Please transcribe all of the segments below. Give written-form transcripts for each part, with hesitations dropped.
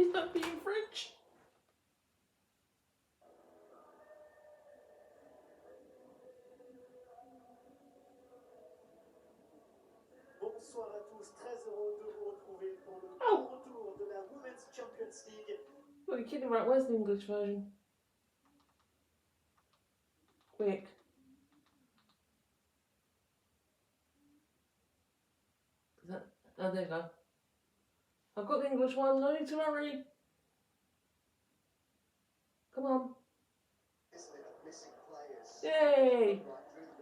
He's not being French. Bonsoir à tous, très heureux de vous retrouver pour le retour de la Women's Champions League. What are you kidding about? Where's the English version? Quick. Is that? Oh, there you go. I've got the English one. No need to hurry. Come on. Yay!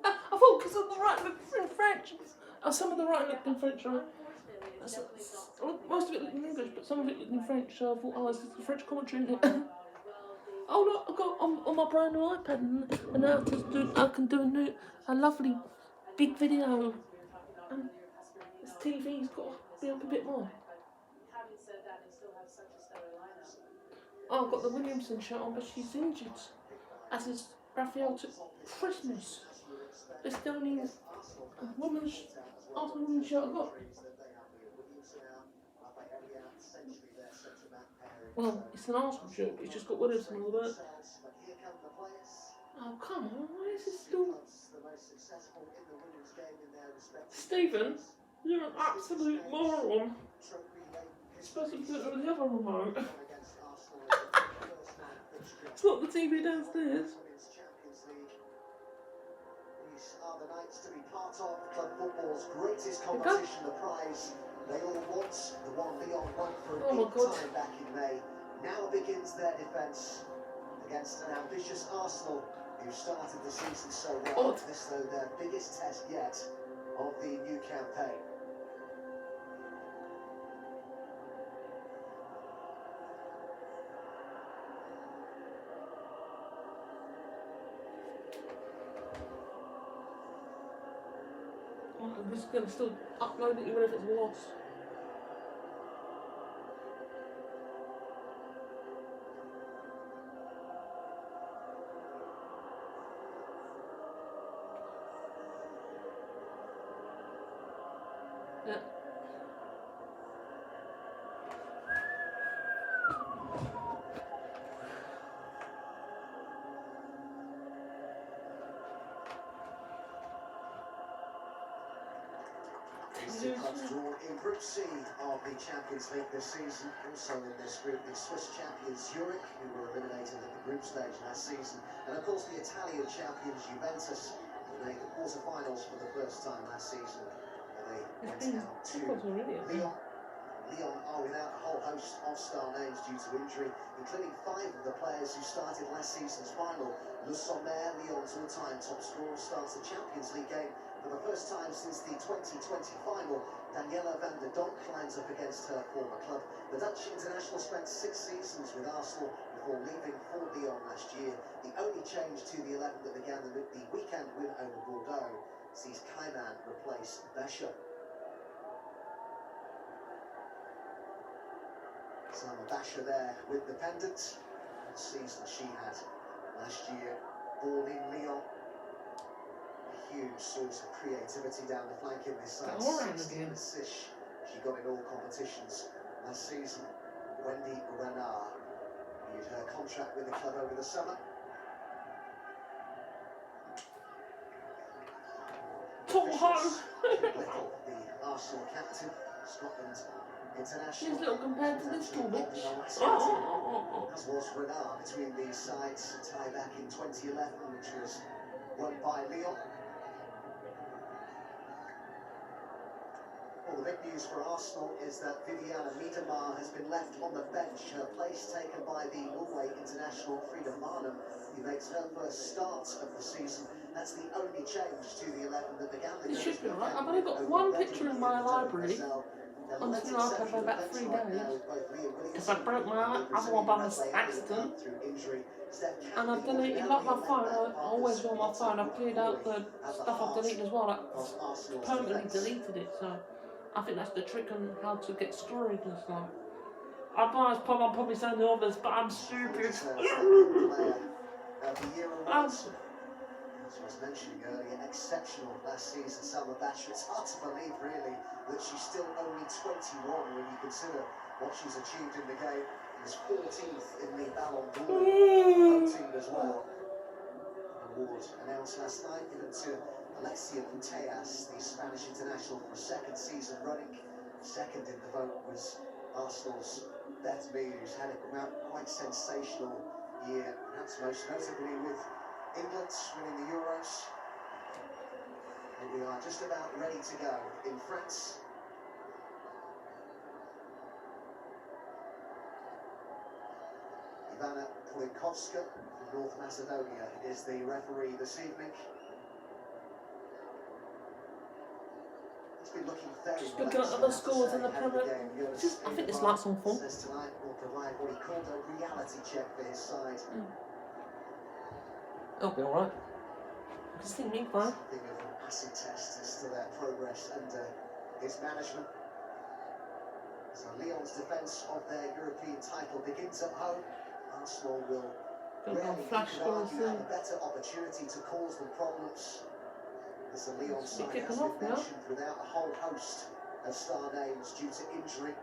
I thought because of the writing looked in French. Oh, some of the writing looked in French, right? Most of it looked in English, but some of it looked in French. So I thought, oh, it's the French commentary in it. Oh look, I've got on my brand new iPad, and now I can do a lovely big video. This TV's got to be up a bit more. Oh, I've got the Williamson shirt on, but she's injured. As is Raphael took Christmas. It's the only woman's Arsenal women's shirt I've got. Well, it's an Arsenal shirt, it's just got Williamson on the back. Oh, come on, why is it still... Stephen, you're an absolute moron. You're supposed to put it on the other remote. It's not the TV downstairs. These are the nights to be part of club football's greatest competition, the prize they all want, the one Lyon won for an eighth time back in May. Now begins their defence against an ambitious Arsenal who started the season so well. This, though, their biggest test yet of the new campaign. I'm just going to still upload it even if it's lost. Yeah. Two clubs drawn in Group C of the Champions League this season. Also in this group, the Swiss champions Zurich, who were eliminated at the group stage last season, and of course the Italian champions Juventus, who made the quarter-finals for the first time last season. They went out to Lyon. Lyon are without a whole host of star names due to injury, including 5 of the players who started last season's final. Le Sommer, Lyon's all-time top scorer, starts the Champions League game for the first time since the 2020 final. Daniela van der Donk lines up against her former club. The Dutch international spent 6 seasons with Arsenal before leaving for Lyon last year. The only change to the 11 that began the weekend win over Bordeaux sees Kaiman replace Bescher. Sama Basher there with the pendant. What season she had last year. Born in Lyon. A huge source of creativity down the flank in this side. 16 assists she got in all competitions last season. Wendy Renard renewed her contract with the club over the summer. Little, the Arsenal captain, Scotland international. She's little compared to this tall bitch. As was Renard between these sides, a tie back in 2011, which was won by Lyon. Well, the big news for Arsenal is that Viviana Miedema has been left on the bench, her place taken by the Norway international Frida Maanum, who makes her first start of the season. That's the only change to the 11 that began the game. It should be right. I've only got one picture in my library. On the iPad for about 3 days. Because I broke my other one by accident. And I've deleted, like my phone, I always go on my phone, I've cleared out the stuff I've deleted as well. I've permanently deleted it, so I think that's the trick on how to get storage and stuff. I'm probably saying the obvious, but I'm stupid. As I was mentioning earlier, exceptional last season, Salma Basher. It's hard to believe, really, that she's still only 21 when you consider what she's achieved in the game. Is 14th in the Ballon d'Or voting as well. An award announced last night given to Alexia Putellas, the Spanish international, for a second season running. Second in the vote was Arsenal's Beth Mead, who's had a quite sensational year, perhaps most notably with England winning the Euros. And we are just about ready to go in France. Ivana Polikovska from North Macedonia is the referee this evening. It's been looking very Just looking at other scores in the Premier League. I think this light's on full. Says tonight will provide what he called a reality check for his side. It'll be alright. Just think me fine. Something of an acid test as to their progress under his management. So Lyon's defence of their European title begins at home. Arsenal will rarely, flash you could argue, have soon. a better opportunity to cause them problems. As the Lyon side kicking has off been now. mentioned without a whole host of star names due to injury.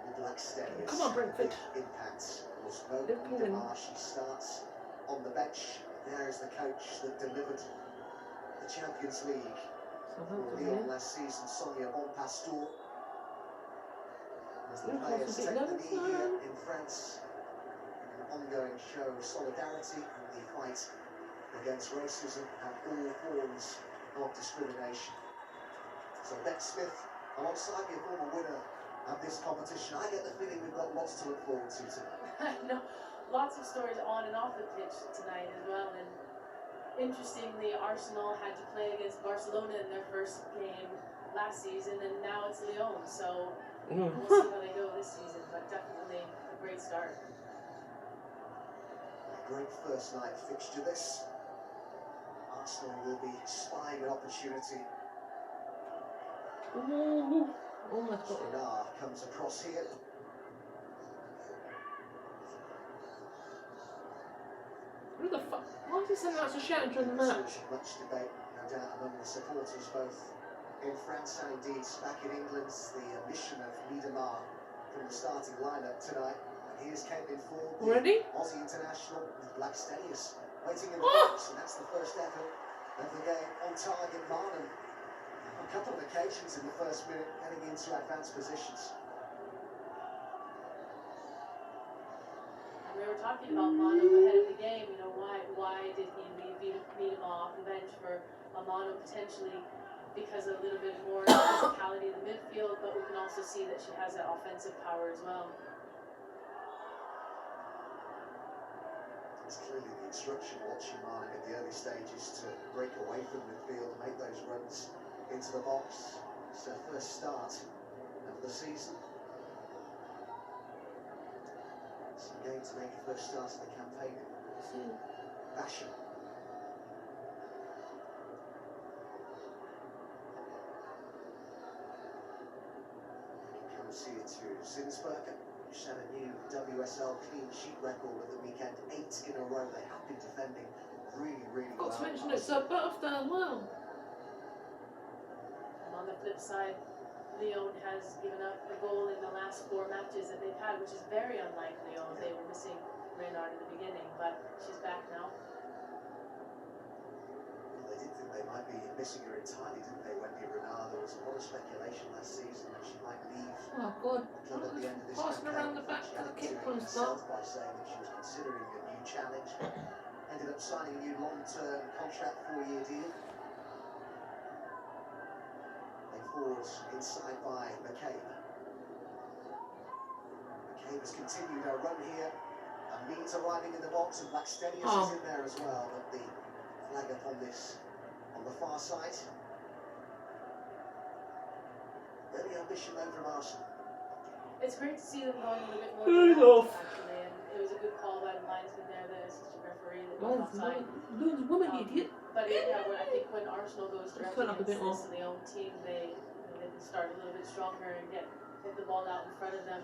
The Black Steniers. Come on, Brentford. Impacts. Of course, no They're pulling. Demolish. He starts on the bench. There is the coach that delivered the Champions League for Lyon last season, Sonia Bonpastor. As the players take the knee here in France, an ongoing show of solidarity in the fight against racism and all forms of discrimination. So Ben Smith, alongside your former winner of this competition, I get the feeling we've got lots to look forward to tonight. No, lots of stories on and off the pitch tonight as well. And interestingly, Arsenal had to play against Barcelona in their first game last season, and now it's Lyon. So we'll see how they go this season, but definitely a great start. A great first night fixture this. Arsenal will be spying an opportunity. Ooh, almost got it. Renard comes across here. Who the fuck? Why is he sending out some shouting during the match? Much debate, no doubt, among the supporters, both in France and indeed back in England. The omission of Miedemar from the starting lineup tonight. And here's Caitlin Ford, the Ready? Aussie international with Black Steniers waiting in the box, and that's the first effort of the game on target. Marnham, on a couple of occasions in the first minute, getting into advanced positions. We were talking about Manu ahead of the game. You know, why did he leave him off the bench for Manu, potentially because of a little bit more physicality in the midfield, but we can also see that she has that offensive power as well. It's clearly the instruction watching Marnham at the early stages to break away from midfield, make those runs into the box. It's her first start of the season. It's a game to make a first start of the campaign. Basham. Comes here to Zinsberg, who set a new WSL clean sheet record at the weekend. 8 in a row. They have been defending really, really well. Got to mention it's her birthday as well. And on the flip side, Lyon has given up a goal in the last 4 matches that they've had, which is very unlike Lyon. They were missing Renard in the beginning, but she's back now. Well, they did think they might be missing her entirely, didn't they, Wendy Renard? There was a lot of speculation last season that she might leave Oh god. the club at the end of this Passing campaign. around the back She for the added kick to it from herself start. by saying that she was considering a new challenge, but ended up signing a new long-term contract, 4-year deal. Forwards inside by McCabe. McCabe has continued her run here. And Means arriving in the box, and Black Steniers is in there as well. But the flag up on this, on the far side. Early ambition though from Arsenal. It's great to see them going a little bit more Good direct, off. actually, and it was a good call by the linesman there, the assistant referee, that was offside. Woman, idiot. But I think when Arsenal goes direct turn up a bit against this Lyon team, they can start a little bit stronger and get the ball out in front of them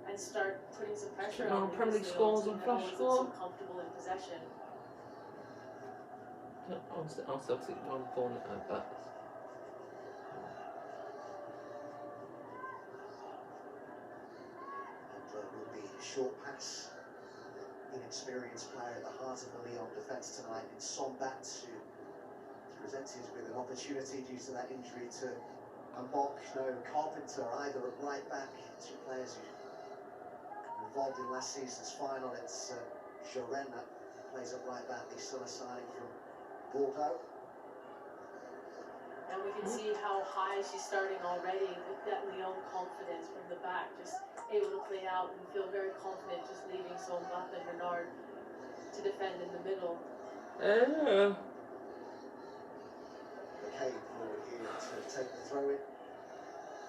and start putting some pressure on them. Premier League scores and flash score. So comfortable in possession. I'll still take one phone at that. short pass. Inexperienced player at the heart of the Lyon defence tonight in Sombat, who presented with an opportunity due to that injury to Mbok, no Carpenter either at right back. Two players who were involved in last season's final. It's Joren that plays at right back, the summer signing from Bordeaux. And we can see how high she's starting already with that Lyon confidence from the back, just able to play out and feel very confident, just leaving Sombat and Bernard to defend in the middle. McCabe forward here to take the throw in.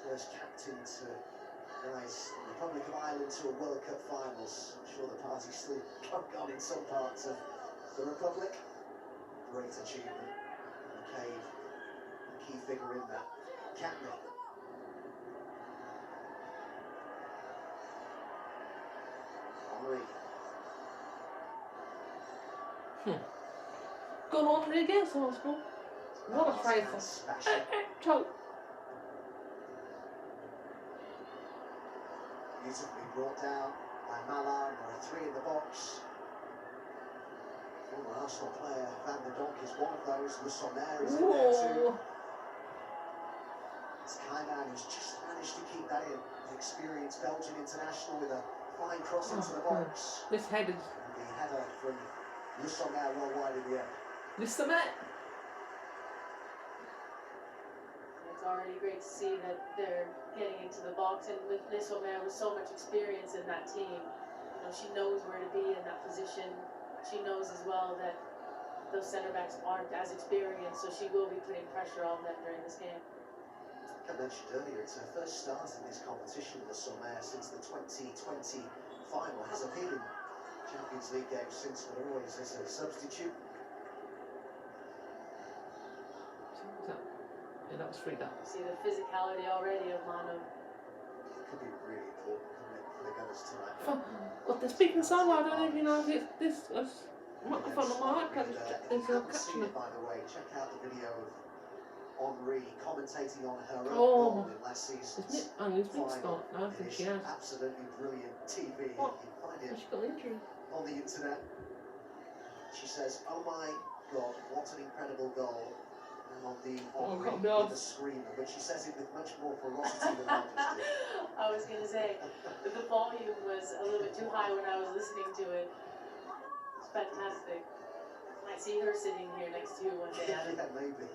First captain to rise the Republic of Ireland to a World Cup finals. I'm sure the party's still going on in some parts of the Republic. Great achievement. McCabe, a key figure in that. Captain. Henri. Gone on against Arsenal. What a traitor. Choke. Beautifully brought down by Mallard. There are three in the box. Former Arsenal player Van der Donk is one of those. Le Sommer is in there too. It's Kaiman who's just managed to keep that in. An experienced Belgian international with a fine cross into the box. This headed. And the header from Le Sommer well wide in the air. Le Sommer. It's already great to see that they're getting into the box, and with Le Sommer with so much experience in that team, you know, she knows where to be in that position. She knows as well that those centre backs aren't as experienced, so she will be putting pressure on them during this game. I mentioned earlier, it's her first start in this competition, Le Sommer, since the 2020 final. Has appeared in Champions League games since, but always as a substitute. Yeah, that was 3 down. See the physicality already of Manu. Could be really important, couldn't it, for the Gunners tonight? Got the speaking so I don't know if you know if it's this microphone on my iPad is catching it. By the way, check out the video of Henri commentating on her own Oh. goal in last season's Oh, it's been final. start now, I think she has. Absolutely brilliant TV. What? You can find it She got an injury. on the internet. She says, "Oh my God, what an incredible goal!" And on the Henri can't be arsed. with a scream, but she says it with much more ferocity than I just did. I was going to say, the volume was a little bit too high when I was listening to it. It's fantastic. Might see her sitting here next to you one day. Yeah, maybe.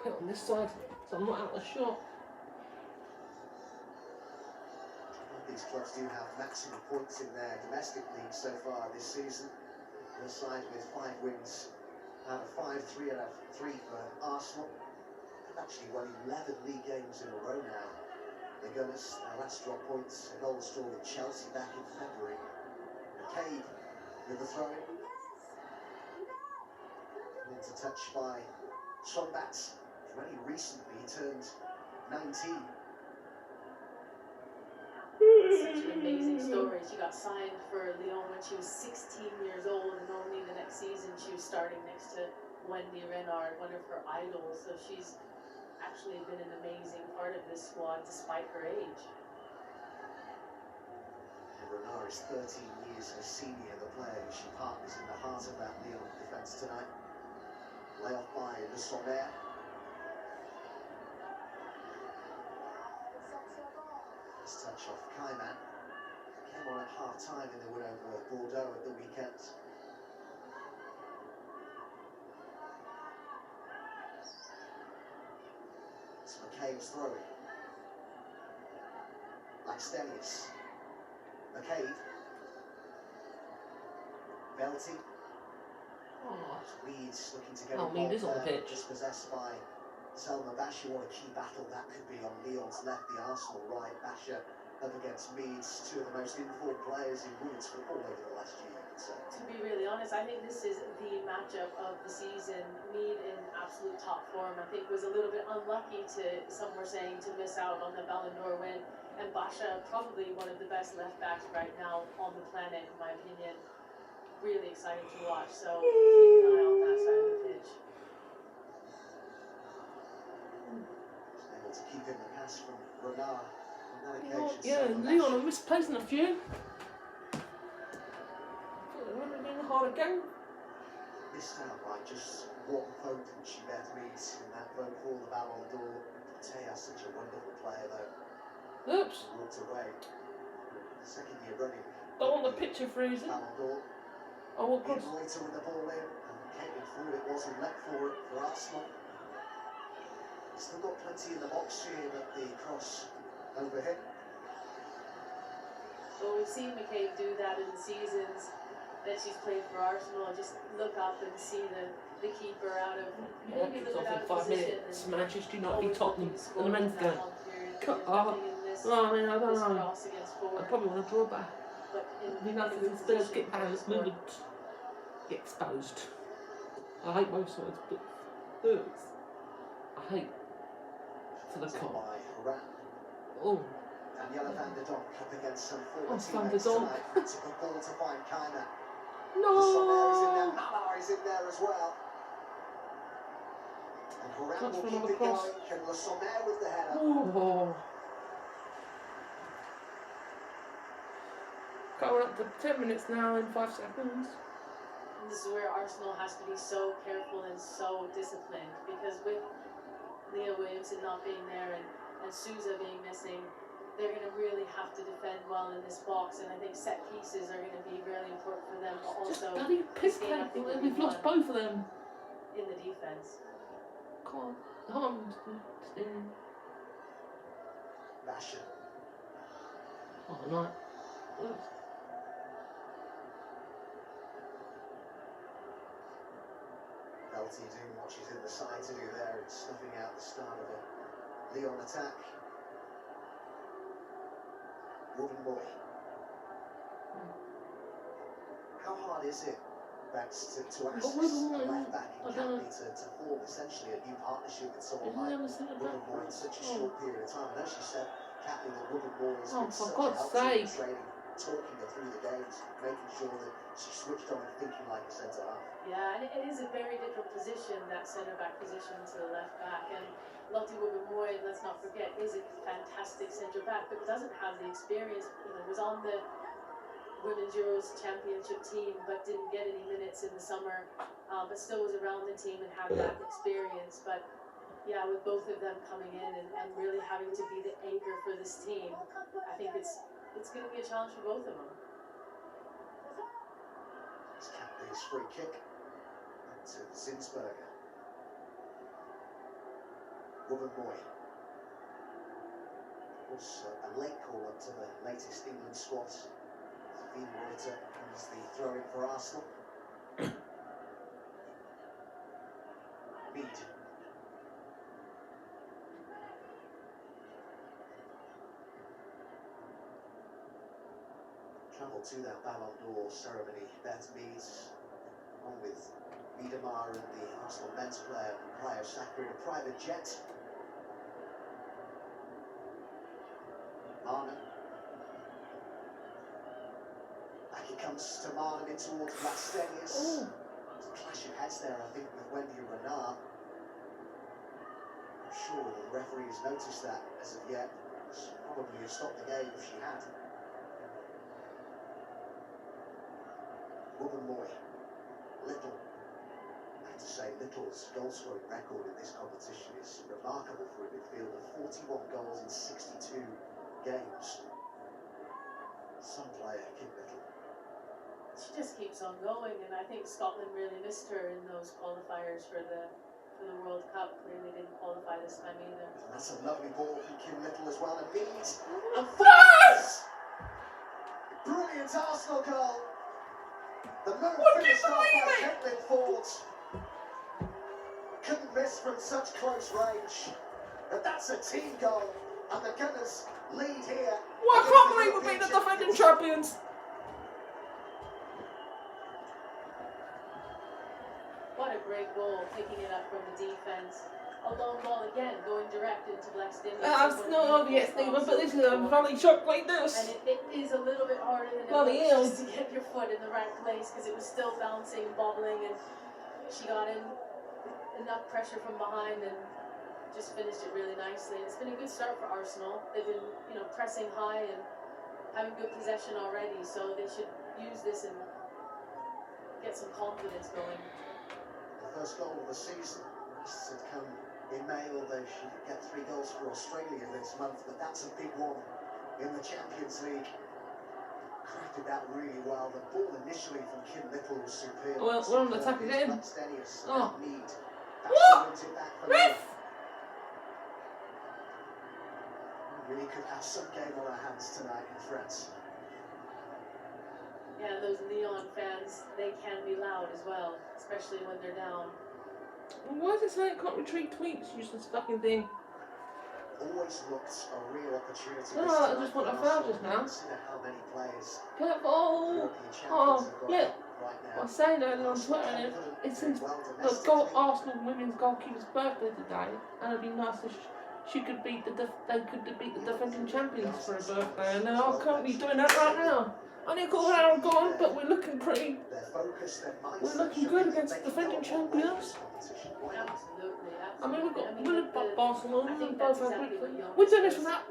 Put it on this side, so I'm not out of the shot. These clubs do have maximum points in their domestic league so far this season. The side with 5 wins out of 5, 3 out of 3 for Arsenal. They've actually won 11 league games in a row now. The Gunners, their last drop points, a goal scored with Chelsea back in February. McCabe with the throw-in. Into touch by Sombat, who only recently turned 19. Such an amazing story. She got signed for Lyon when she was 16 years old, and only the next season she was starting next to Wendy Renard, one of her idols. So she's actually been an amazing part of this squad despite her age. Renard is 13 years her senior, the player who she partners in the heart of that Lyon defence tonight. Lay off by Le Sommer. This touch off Kaiman. Came on at half-time in the win over Bordeaux at the weekend. It's McCabe's throwing. Laxdenius. McCabe. Belty. Leeds looking to get Oh, Mead is on the pitch. Dispossessed by Selma Basha. What a key battle that could be on Lyon's left, the Arsenal right. Basha up against Meads, two of the most informed players in women's football over the last year, you could say. To be really honest, I think this is the matchup of the season. Mead in absolute top form. I think was a little bit unlucky to, some were saying, to miss out on the Ballon d'Or win. And Basha, probably one of the best left backs right now on the planet, in my opinion. Really exciting to watch, so keep an eye on that side of the pitch. Able to keep in the pass from occasions. Yeah, so Leon, I'm misplacing a few. It would have been a harder game. Missed out by just one vote, and she better meet in that vote for the Ballon d'Or. Tea's such a wonderful player, though. Oops. Walked away. Second year running. Don't want the picture freezing. Ballon d'Or. Oh, what good. Reuter with the ball in, and Caitlin thought it wasn't let for it for Arsenal. Still got plenty in the box here, but the cross overhead. Well, we've seen McCabe do that in the seasons that she's played for Arsenal. Just look up and see the keeper out of Yeah, maybe a kicks little off bit in out of 5 position. minutes. And Manchester United always Tottenham looking to in score the men's in game. that long period. Cut There's off. nothing in this, Well, I mean, I don't this know. cross against I forward. probably want to draw back. But in You know, a if good the Spurs position get for the bounced, we score. would get exposed. I hate both sides, but Spurs, I hate for the cop. By Horan. Oh, Daniela van der Donk up against some former Oh, Van der teammates Donk. tonight. Took a ball to find Kaina. no! Sommer is in there. Mala is in there as well. And Horan Touch will for keep another it cross. going. Can Le Sommer with the header. Oh. Going up to 10 minutes now in 5 seconds. And this is where Arsenal has to be so careful and so disciplined, because with Leah Williamson not being there and Sousa being missing, they're going to really have to defend well in this box, and I think set pieces are going to be really important for them, but Just also bloody piss this game, I think, take. will We've be lost won both of them. in the defense. God, Harm's in. Basher. Oh, no. Ugh. Belty doing what she's in the side to do there and snuffing out the start of a Leon attack. Woman boy. How hard is it, Rex, to ask But Woman a Boy, left back I in don't know. Cadney to form essentially a new partnership with someone Isn't like there a centre Woman back? Boy in such a Oh. short period of time? I know she said, Cadney, that Woman Boy has Oh, been for such a God's help to her in sake. training, talking her through the games, making sure that she switched on and thinking like a centre half. Yeah, and it is a very different position, that centre back position to the left back. And Lottie Wubben-Moy, let's not forget, is a fantastic centre back, but doesn't have the experience. You know, was on the Women's Euros Championship team, but didn't get any minutes in the summer. But still was around the team and had that experience. But yeah, with both of them coming in and really having to be the anchor for this team, I think it's going to be a challenge for both of them. It's Cadney's free kick to Zinsberger. Woman Boy. Was a late call up to the latest England squad. Zafina Reuter comes the throw in for Arsenal. Mead. Travel to that Ballon d'Or ceremony. Beth Mead, on with Miedemar and the Arsenal men's player, Pryor Saka in a private jet. Marnin. Back it comes to Marnin in towards Blastenius. Oh. There's a clash of heads there, I think, with Wendy Renard. I'm sure the referee has noticed that as of yet. She probably have stopped the game if she had. Woman Boy. Little. I have to say, Little's goal-scoring record in this competition is remarkable for a midfielder. 41 goals in 62 games. Some player, Kim Little. She just keeps on going, and I think Scotland really missed her in those qualifiers for the World Cup. Clearly didn't qualify this time either. And that's a lovely ball from Kim Little as well. And Mead. And Yes! Brilliant Arsenal goal. The move What, finished can off you by believe Caitlin Ford. Couldn't miss from such close range. But that's a team goal. And the Gunners lead here. Well, I can't believe we're being the defending champions. What a great goal, picking it up from the defence. A lone ball again, going direct into Blackstenius. That's not obvious, Stephen, but this is a volley shot like And this. it is a little bit harder than it Bloody looks hell. just to get your foot in the right place, because it was still bouncing, bobbling, and she got in enough pressure from behind and just finished it really nicely. And it's been a good start for Arsenal. They've been, pressing high and having good possession already, so they should use this and get some confidence going. The first goal of the season has come in May, although she did get 3 goals for Australia this month, but that's a big one in the Champions League. Crafted that really well. The ball initially from Kim Little was superb. Well, we're on the attack again. Oh. Ref! Really could have some game on our hands tonight in France. Yeah, those Lyon fans, they can be loud as well, especially when they're down. Why does it say it can't retweet tweets? Useless fucking thing. Always looked a real opportunity. Oh, I just want a foul just now. Consider how many players. Oh, look. I was saying earlier on Twitter, and it seems the Arsenal women's goalkeeper's birthday today, and it'd be nice if she could beat they could beat the defending champions for her birthday, and they are currently doing that right now. Only a quarter hour gone, but we're looking pretty. We're looking good against the defending champions. Absolutely. I mean, we've got Barcelona and both our group. We're doing this without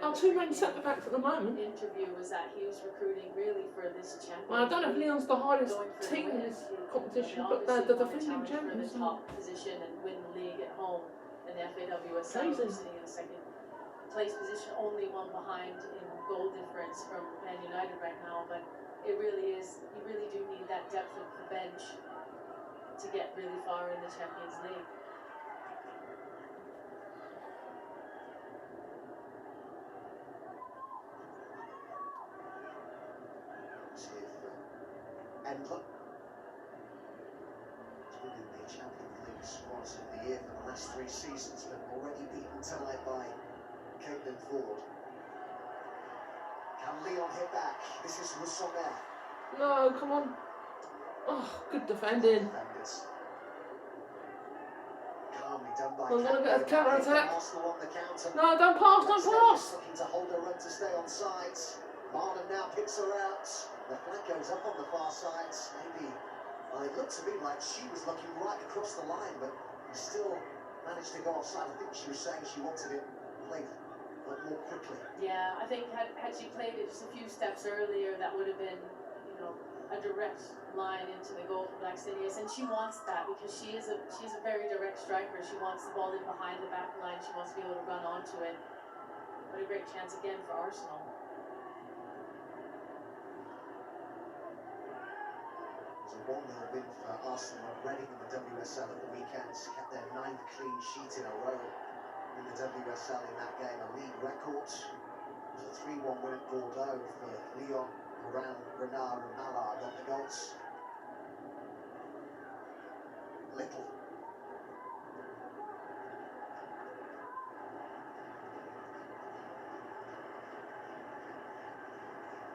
our two main centre backs at the moment. Interview was that he was recruiting really for this champion. Well, I don't know if Lyon's the hardest team in this competition, but they're the defending champions. For the top position and win the league at home in the FAWSL, sitting in the second place position, only one behind in goal difference from Man United right now. But it really is, you really do need that depth of the bench to get really far in the Champions League. Endler. He's been in the Champions League squads of the year for the last 3 seasons, but already beaten tonight by Caitlin Ford. Can Lyon hit back? This is Rousseau-Mer. No, come on. Oh, good defending. Calmly done by We're going to get a counter-attack. Arsenal on the counter. No, don't pass, don't pass. Looking to hold her run to stay on sides. Marlon now picks her out. The flag goes up on the far side. Maybe, well, it looked to me like she was looking right across the line, but he still managed to go offside. I think she was saying she wanted it played more quickly. Yeah, I think had she played it just a few steps earlier, that would have been, a direct line into the goal for Black Cities, and she wants that because she's a very direct striker. She wants the ball in behind the back line. She wants to be able to run onto it. What a great chance again for Arsenal. It was a 1-0 win for Arsenal at Reading in the WSL at the weekend. Kept their 9th clean sheet in a row in the WSL in that game, a league record. It was a 3-1 win at Bordeaux for Lyon. Moran, Renard and Mallard got the goals. Little.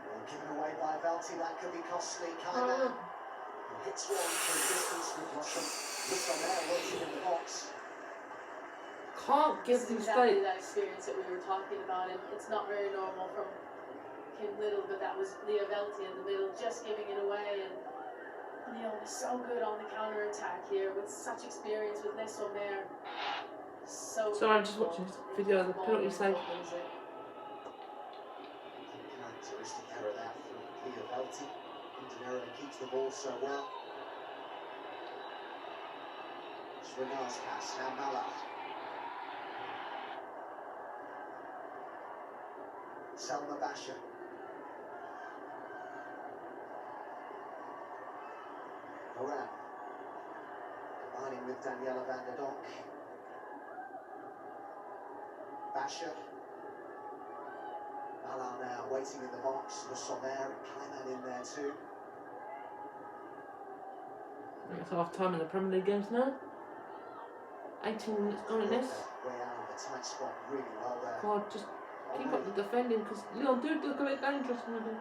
Well, given away by Velti, that could be costly. Kaiman hits one from distance with Rousseau-Mer waiting in the box. Can't give them exactly state. that experience that we were talking about, and it's not very normal from Kim Little, but that was Leah Velti in the middle, just giving it away, and Lyon is so good on the counter-attack here, with such experience with Rousseau-Mer. So I'm just watching this video of the penalty save. Characteristic error there from Leah Velti. Ingenera keeps the ball so well. It's Renard's pass, now Mallard. Selma Basha. Moran. Combining with Daniela van der Donk. Basha. Mallard now waiting in the box. Rousseau-Mer and Kaiman in there too. It's half time in the Premier League games now. 18 minutes gone in this. Way out of the tight spot really well there. God, just keep up the defending because Lyon do look a bit dangerous when they do.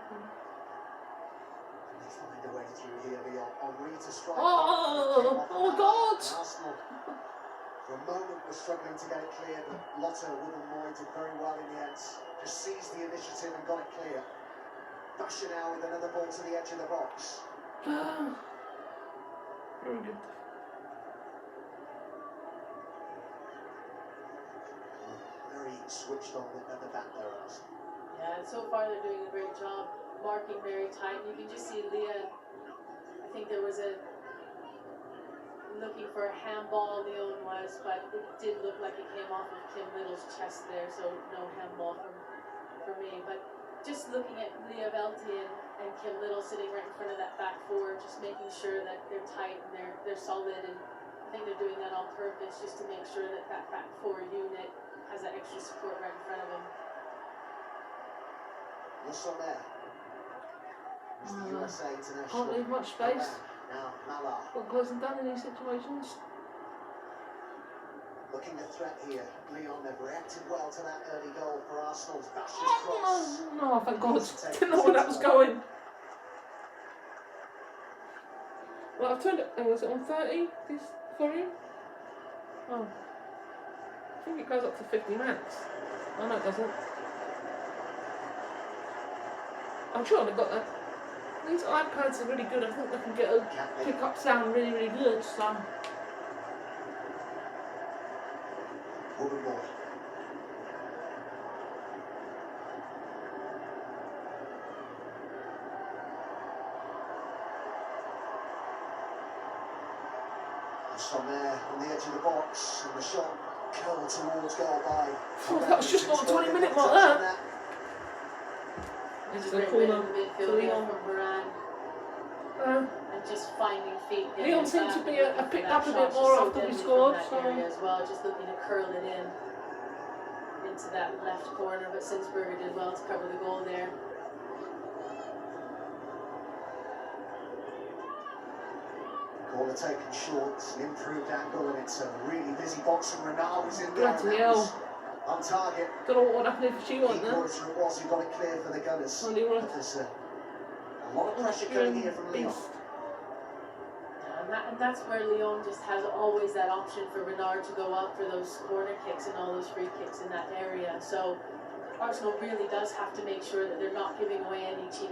They find a way through here. Lyon Henry to strike. Oh God! Arsenal, for a moment, was struggling to get it clear, but Lotte Woodall-Moy did very well in the end. Just seized the initiative and got it clear. Basha now with another ball to the edge of the box. Very good. switched on at the back there. Yeah, so far they're doing a great job marking very tight. You can just see Leah. I think there was a looking for a handball, Leon was, but it did look like it came off of Kim Little's chest there, so no handball for me. But just looking at Leah Velti and Kim Little sitting right in front of that back four, just making sure that they're tight and they're solid, and I think they're doing that on purpose just to make sure that that back four unit has that extra support right in front of them. What's on there? It's the USA International. Can't leave much space. Now, Mala. What goes and done in these situations? Looking a threat here. Leon, they've reacted well to that early goal for Arsenal's Bash's cross. No, thank God. Didn't know where that was going. Well, I've turned it. Was it on 30? This for you? Oh. I think it goes up to 50 max. Oh, no, it doesn't. I'm sure they've got that. These iPads are really good. I think they can get a pick-up sound really, really good. So. Woman boy. Just on there, on the edge of the box, and the shot curled towards goal by. Oh, that was just not a 20-minute mark there. It's the corner for Leon. And just finding feet. Leon seemed to be picked up a bit more after we scored. So. As well, just looking to curl it into that left corner, but Sinsberger did well to cover the goal there. Corner taken short, an improved angle, and it's a really busy box, and Renard was in there. Bloody hell. On target. Don't know what happened if she went there. It was who got it clear for the Gunners. Only one. But there's a lot of pressure coming here from Leon. And that's where Leon just has always that option for Renard to go up for those corner kicks and all those free kicks in that area. So Arsenal really does have to make sure that they're not giving away any cheap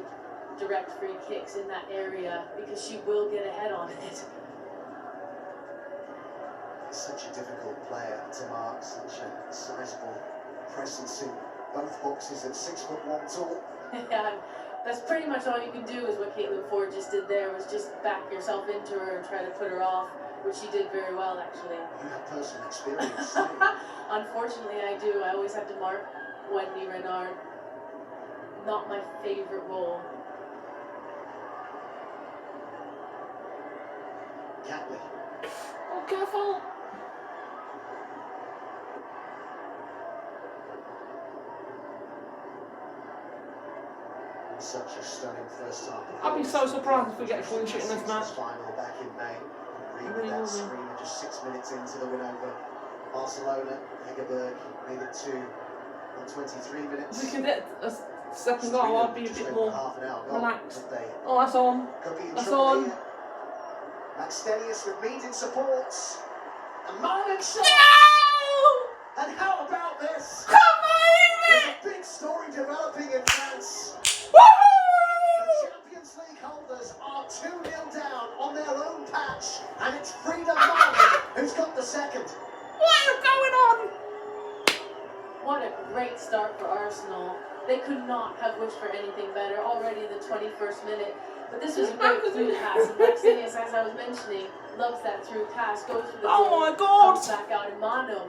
direct free kicks in that area, because she will get ahead on it. Such a difficult player to mark, such a sizable presence in both boxes at 6'1" tall. Yeah, that's pretty much all you can do, is what Caitlin Ford just did there, was just back yourself into her and try to put her off, which she did very well, actually. You have personal experience. Unfortunately, I do. I always have to mark Wendy Renard. Not my favorite role. Catley. Oh, careful! Such a stunning first half. I'd be so surprised if we get a clean sheet in this match. Final back in May. Really That will be. screamer just 6 minutes into the win over Barcelona. Hegerberg made it 2 on 23 minutes. If we can get a second goal, I'd be a bit more half an hour goal, relaxed. but they Oh, that's on. could be in That's trouble on. here. Max Stenius with Mead in supports. And Marlon shot. No! And how about this? Come on! There's a big story developing in France. Woohoo! The Champions League holders are 2-0 down on their own patch, and it's Frida Marlon who's got the second. What is going on? What a great start for Arsenal. They could not have wished for anything better already in the 21st minute. But this was a great through pass. And Maxinius, as I was mentioning, loves that through pass, goes for the Oh goal, my God! comes back out in Monum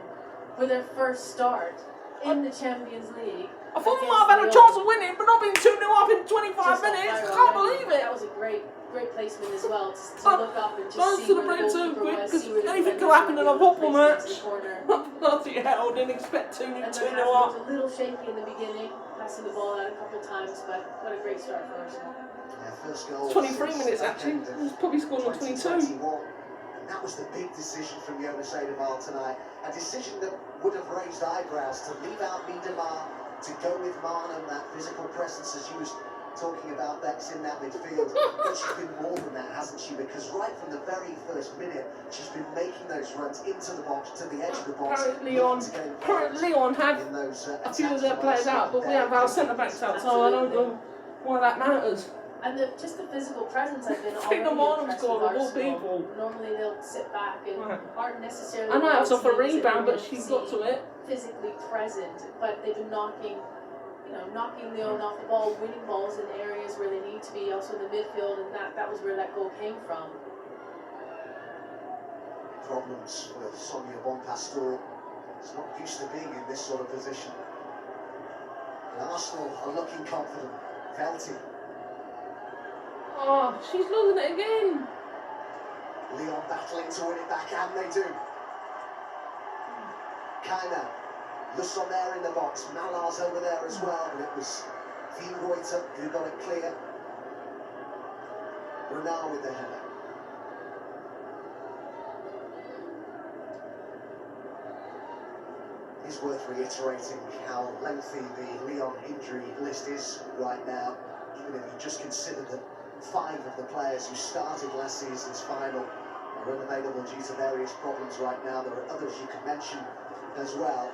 for their first start in the Champions League. I thought we might have had a chance of winning, but not being 2-0 up in 25 minutes. I can't believe it. That was a great placement as well, to look up and just Don't see where the celebrate too goalkeeper quick, was, because see where the anything defenders can happen in a were, football placed into match. the corner. Bloody hell, didn't expect 2-0 And then 2-0 was up. a little shaky in the beginning, passing the ball out a couple times, but what a great start for Arsenal. Yeah, first goal 23 since minutes back actually. end of He's probably scored on 22. 2021. And that was the big decision from Jonas Edeval tonight. A decision that would have raised eyebrows, to leave out Miedemar, to go with Marnham, that physical presence as she was talking about Bex in that midfield. But she's been more than that, hasn't she? Because right from the very first minute, she's been making those runs into the box, to the edge of the box. Leon had a few of their players out, but we have our centre backs out, so I don't know why that matters. And just the physical presence I've been Take already them on and impressed score, with of all Arsenal. people. Normally they'll sit back and Right. aren't necessarily. I know it was off a teams that rebound, you but she got to it. physically present, but they've been knocking Leon off the ball, winning balls in areas where they need to be, also in the midfield, and that was where that goal came from. Problems with Sonia Bonpastor. He's not used to being in this sort of position. And Arsenal are looking confident. Velty. Oh, she's losing it again. Leon battling to win it back, and they do. Kaina. Le Sommer in the box. Malar's over there as well, and it was Wienreuter who got it clear. Renard with the header. It's worth reiterating how lengthy the Lyon injury list is right now, even if you just consider that 5 of the players who started last season's final are unavailable due to various problems right now. There are others you could mention as well.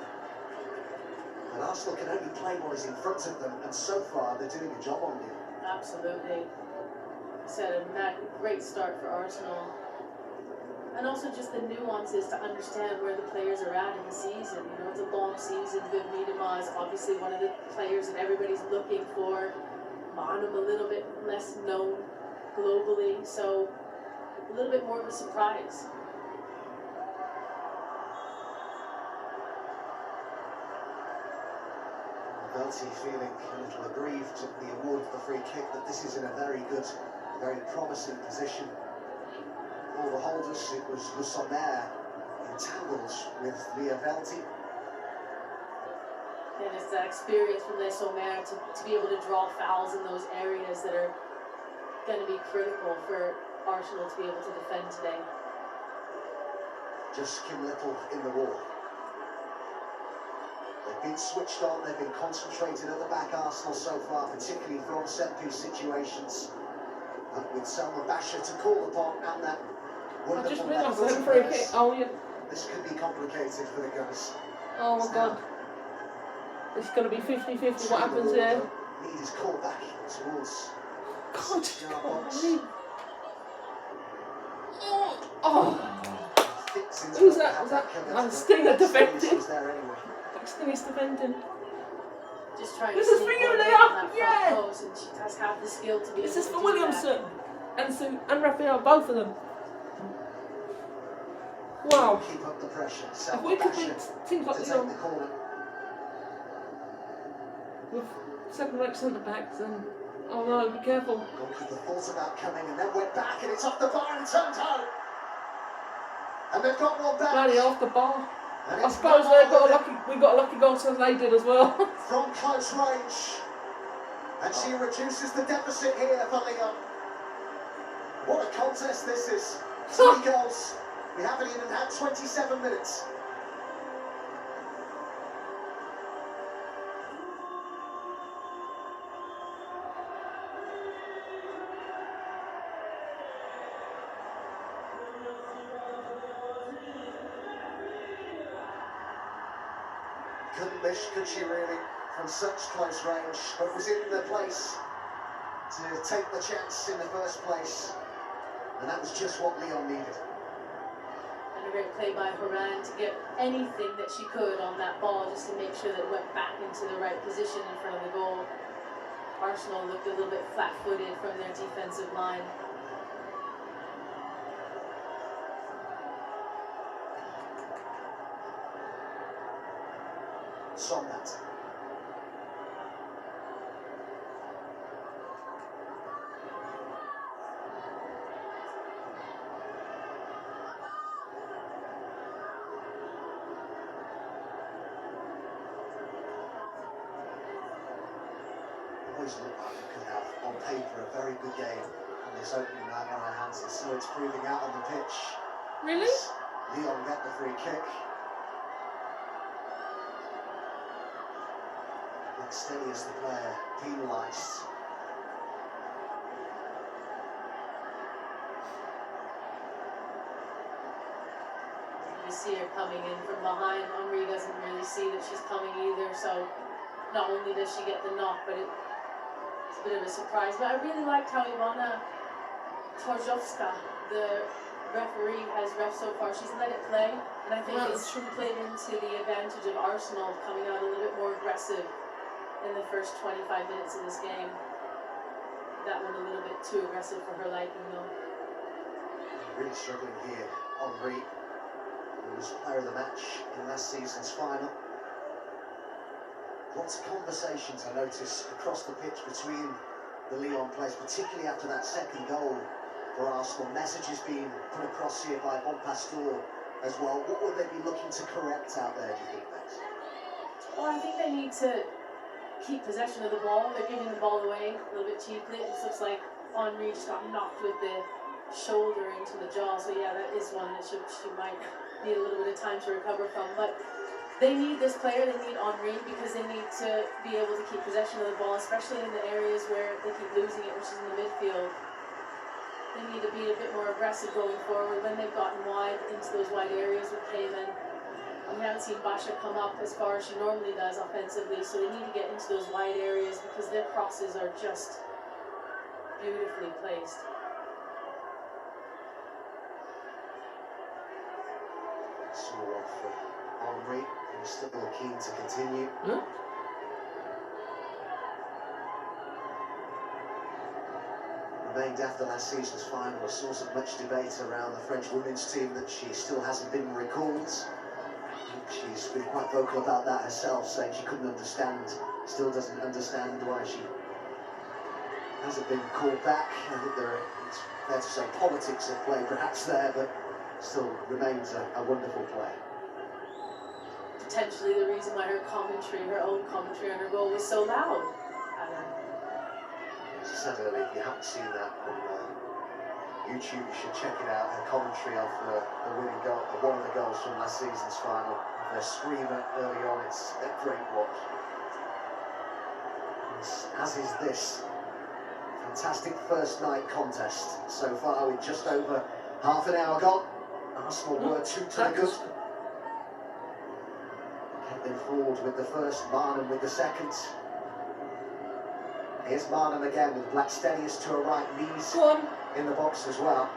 And Arsenal can only play what is in front of them, and so far they're doing a job on it. Absolutely. Said a great start for Arsenal. And also just the nuances to understand where the players are at in the season. You know, it's a long season. Viv Miedema is obviously one of the players that everybody's looking for. Bonham a little bit less known globally, so a little bit more of a surprise. Velty feeling a little aggrieved at the award of the free kick, but this is in a very good, very promising position. For the holders, it was Le Sommer entangled with Leah Velty. And it's that experience from Le Sommer to be able to draw fouls in those areas that are going to be critical for Arsenal to be able to defend today. Just Kim Little in the wall. They've been switched on, they've been concentrated at the back, Arsenal, so far, particularly from set-piece situations. With Selma Basher to call upon, and that I just wonderful realised I left had foot a of free kick. hers. Oh, yeah. This could be complicated for the Gunners. Oh my god. It's going to be 50-50 what happens here. Need his call back towards God, Jar box. Oh, Fits into who's it, that? had Was that? covered, I'm but Stinger defending. was there anyway. Stinger's defending. Just trying This to is sneak for you, one in Leah! on that front Yeah! post, and she does have the skill to be This able is to for do Williamson that. and Sue and Raphael, both of them. Wow. Keep up the pressure. If Selma we could Basher beat teams like to take Leon the corner. with second-rate centre-backs, then oh no, be careful. Goalkeeper thought about coming and then went back, and it's off the bar and turned home. And they've got one back. Bloody off the bar. And I it's suppose Malar we got a lucky goal, so they did as well. from close range. And she reduces the deficit here for Leon. What a contest this is. 3 goals. We haven't even had 27 minutes. Couldn't miss, could she really, from such close range, but was in the place to take the chance in the first place. And that was just what Leon needed. And a great play by Horan to get anything that she could on that ball, just to make sure that it went back into the right position in front of the goal. Arsenal looked a little bit flat-footed from their defensive line. Somnat. Always looked like we could have, on paper, a very good game on this opening night on our hands, and so it's proving out on the pitch. Really? Leon get the free kick. Looks steady as the player, penalised. You see her coming in from behind. Henri doesn't really see that she's coming either, so not only does she get the knock, but it it's a bit of a surprise. But I really liked how Ivana Torzowska, the referee, has ref so far. She's let it play, and I think it's played into the advantage of Arsenal coming out a little bit more aggressive in the first 25 minutes of this game. That one a little bit too aggressive for her liking, though. Really struggling here. Henri, who was player of the match in last season's final. Lots of conversations I notice across the pitch between the Lyon players, particularly after that second goal for Arsenal. Messages being put across here by Bonpastor as well. What would they be looking to correct out there, do you think, Max? Well, I think they need to keep possession of the ball. They're giving the ball away a little bit cheaply. It just looks like Henri just got knocked with the shoulder into the jaw. So yeah, that is one that she might need a little bit of time to recover from. But they need this player, they need Henri, because they need to be able to keep possession of the ball, especially in the areas where they keep losing it, which is in the midfield. They need to be a bit more aggressive going forward when they've gotten wide into those wide areas with Cayman. We haven't seen Basha come up as far as she normally does offensively, so they need to get into those wide areas because their crosses are just beautifully placed. Small one for Henri, who's still keen to continue. Remained after last season's final a source of much debate around the French women's team that she still hasn't been recalled. She's been quite vocal about that herself, saying she couldn't understand, still doesn't understand why she hasn't been called back. I think it's fair to say politics at play perhaps there, but still remains a wonderful play. Potentially the reason why her own commentary on her goal was so loud. As I said earlier, if you haven't seen that on YouTube, you should check it out. Her commentary of the winning goal, one of the goals from last season's final. Her screamer early on, it's a great watch. As is this fantastic first night contest so far, with just over half an hour gone. Arsenal were 2 to the good. Caitlin Ford with the first, Marnham with the second. Here's Marnham again with Blackstenius to her right, knees in the box as well.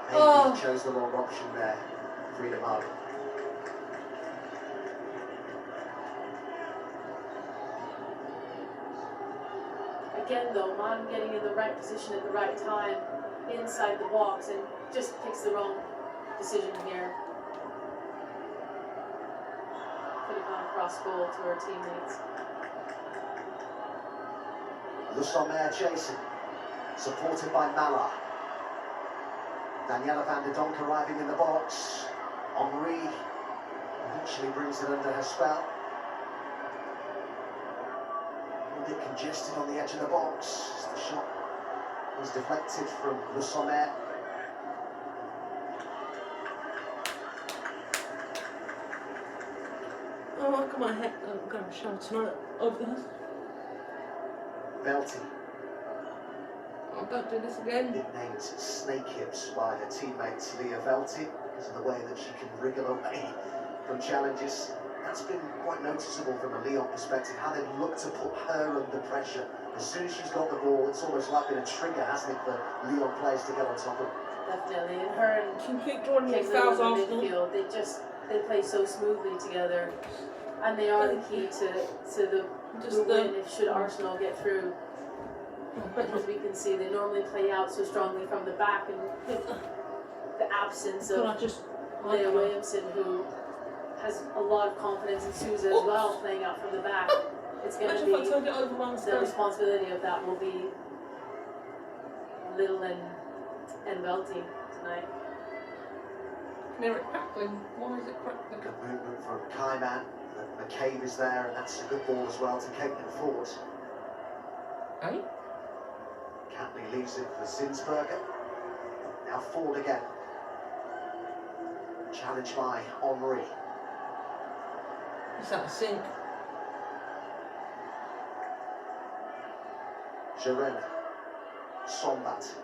Maybe chose the wrong option there, Frida Marnham. Again though, Marnham getting in the right position at the right time, inside the box, and just picks the wrong decision here. Could have gone across goal to her teammates. Le Sommer chasing, supported by Mala. Daniela van der Donk arriving in the box. Henri eventually brings it under her spell. A bit congested on the edge of the box. The shot was deflected from Le Sommer. Oh, I got my head. I'm going to show tonight of this. Belty. Oh, don't do this again. Nicknamed Snake Hips by her teammates Leah Velty because of the way that she can wriggle away from challenges. That's been quite noticeable from a Lyon perspective, how they've looked to put her under pressure. As soon as she's got the ball, it's almost like been a trigger, hasn't it, for Lyon players to get on top of her. Definitely, and her and Can you keep drawing your Caitlin fouls in off the midfield, they play so smoothly together, and they are the key to the win if should Arsenal get through. As we can see, they normally play out so strongly from the back, and the absence of Leah Williamson, who has a lot of confidence in Sousa as well, playing out from the back. It's going to be the responsibility of that will be Little and Velty tonight. Near it crackling. Why is it crackling? Good movement from Kaiman. McCabe is there, and that's a good ball as well to Caitlin Ford. Hey? Catley leaves it for Zinsberger. Now Ford again. Challenged by Henri. Is that a sink? Jaren. Sombat.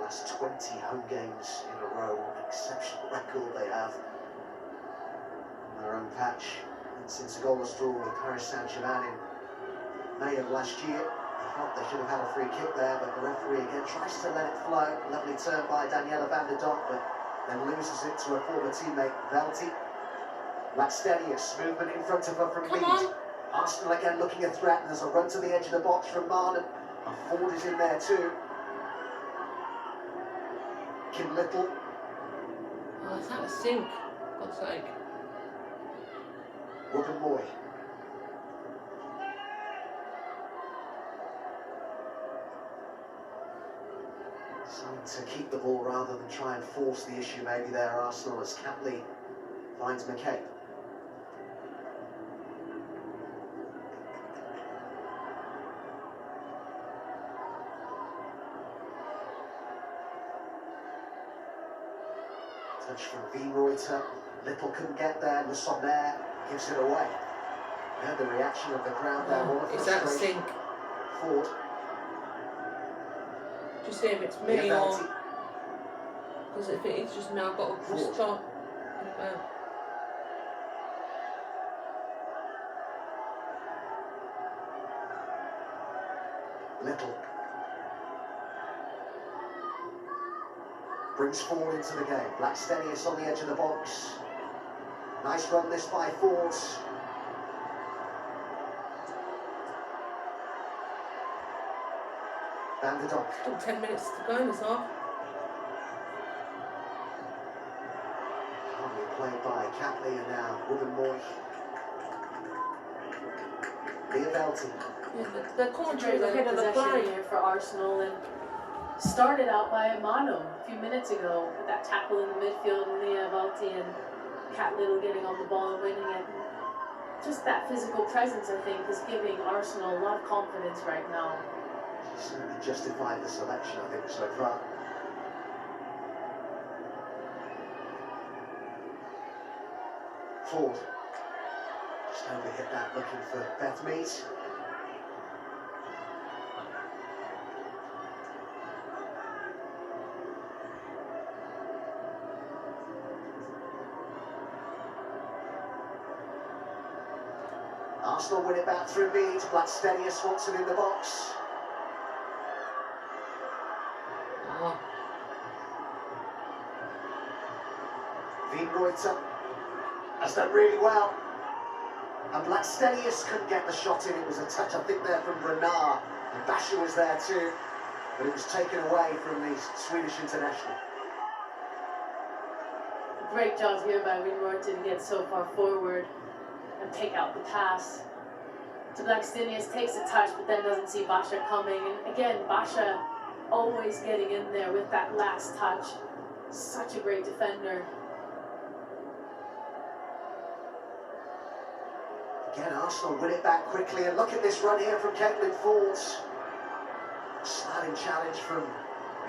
last 20 home games in a row. Exceptional record they have on their own patch. And since a goalless draw with Paris Saint-Germain in May of last year, I thought they should have had a free kick there, but the referee again tries to let it flow. Lovely turn by Daniela van der Donk, but then loses it to her former teammate Velti. Blackstenius, movement in front of her from Mead. Arsenal again looking a threat, and there's a run to the edge of the box from Marlon. And Ford is in there too. Kim Little. Oh, is that a sink? God's sake. Robin Moy. So to keep the ball rather than try and force the issue maybe there, Arsenal, as Catley finds McKay. Touch from V. Reuter. Little couldn't get there. Le Sommer gives it away. And the reaction of the crowd there. Oh, is that a sink? Ford. Just see if it's me or... Because if it is just me, I've got to stop. Little. Brings Ford into the game. Blackstenius on the edge of the box. Nice run this by Ford. Van der Donk. Still 10 minutes to go in this half. Calmly played by Catley, and now Ruben Moy. Leah Velti. Yeah, the commentary ahead of the possession play. here for Arsenal, and started out by Mano a few minutes ago with that tackle in the midfield, and Leah Velti and Cat Little getting on the ball and winning it. Just that physical presence, I think, is giving Arsenal a lot of confidence right now. Certainly justified the selection, I think, so far. Ford. Just overhit that, looking for Beth Mead. Arsenal win it back through Mead. Blackstenius wants it in the box. Oh. Veen Reuter has done really well. And Blackstenius couldn't get the shot in. It was a touch, I think, there from Renard. And Basha was there too. But it was taken away from the Swedish international. Great job here by Veen Reuter to get so far forward and pick out the pass. To Blackstenius, takes a touch, but then doesn't see Basha coming. And again, Basha always getting in there with that last touch. Such a great defender. Again, Arsenal win it back quickly, and look at this run here from Caitlin Falls. Sliding challenge from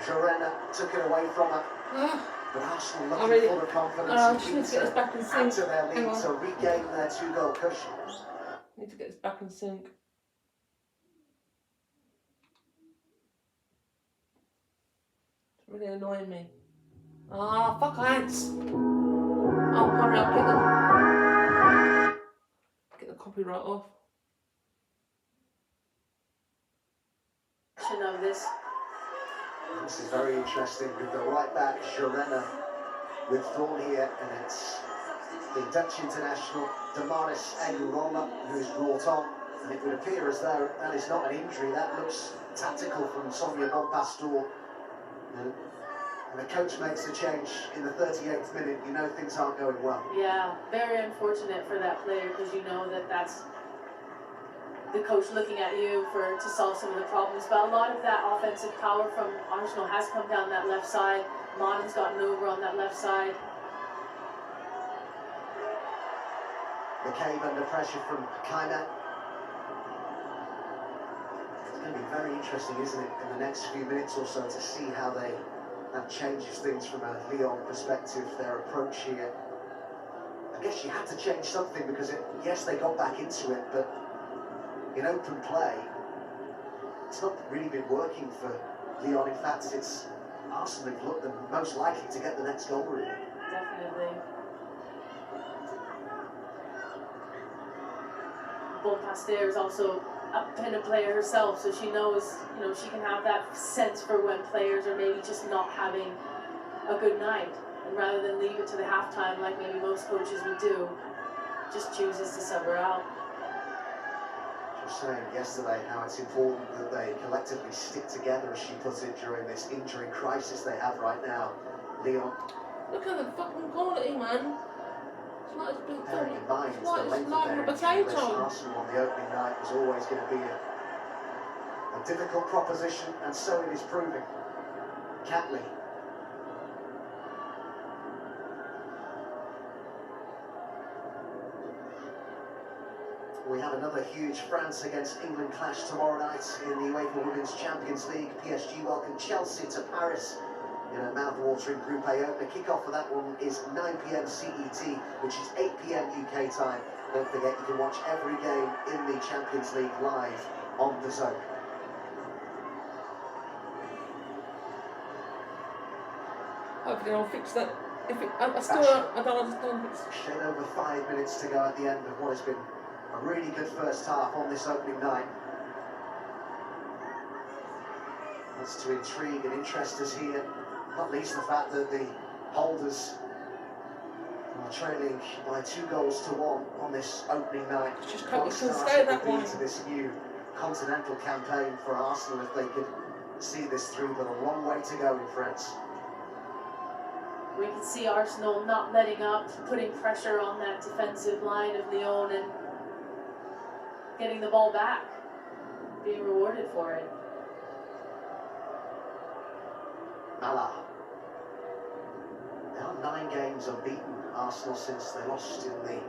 Jorena, took it away from her. But Arsenal looking full of confidence. Just need to get this back in sync. Add to their lead to regain their 2-goal cushion. Need to get this back in sync. It's really annoying me. Ah, fuck ants. Oh, hurry up, get the copyright off. Of this. This is very interesting with the right back, Jorena, withdrawn here, and it's the Dutch international, Demolish who's brought on, and it would appear as though that is not an injury. That looks tactical from Sonia Bonpastor. And the coach makes a change in the 38th minute. You know things aren't going well. Yeah, very unfortunate for that player, because you know that that's the coach looking at you to solve some of the problems. But a lot of that offensive power from Arsenal has come down that left side. Monen's gotten over on that left side. McCabe under pressure from Kaina. It's going to be very interesting, isn't it, in the next few minutes or so, to see how that changes things from a Lyon perspective, their approach here. I guess you had to change something, because yes, they got back into it, but in open play, it's not really been working for Lyon. In fact, it's Arsenal have looked the most likely to get the next goal, really. Definitely. Bonpasteur is also a kind of player herself, so she knows, you know, she can have that sense for when players are maybe just not having a good night, and rather than leave it to the halftime like maybe most coaches would do, just chooses to sub her out. She was saying yesterday how it's important that they collectively stick together, as she puts it, during this injury crisis they have right now. Lyon. Look at the fucking quality, man. It's like it's been Bearing in mind it's the like length it's of like their a injury list, potato. Arsenal on the opening night was always going to be a difficult proposition, and so it is proving. Catley. We have another huge France against England clash tomorrow night in the UEFA Women's Champions League. PSG welcome Chelsea to Paris in a mouth-watering Group A opener. Kick-off for that one is 9 p.m. CET, which is 8 p.m. UK time. Don't forget, you can watch every game in the Champions League live on the Zone. Hopefully I'll fix that. If it, I still I don't understand if it's... Shed over 5 minutes to go at the end of what has been a really good first half on this opening night. That's to intrigue and interest us here, not least the fact that the holders are trailing by 2-1 on this opening night. Just hope we can stay that one. To this new continental campaign for Arsenal if they could see this through, but a long way to go in France. We can see Arsenal not letting up, putting pressure on that defensive line of Lyon and getting the ball back, being rewarded for it. Mala. Now 9 games unbeaten, Arsenal, since they lost in the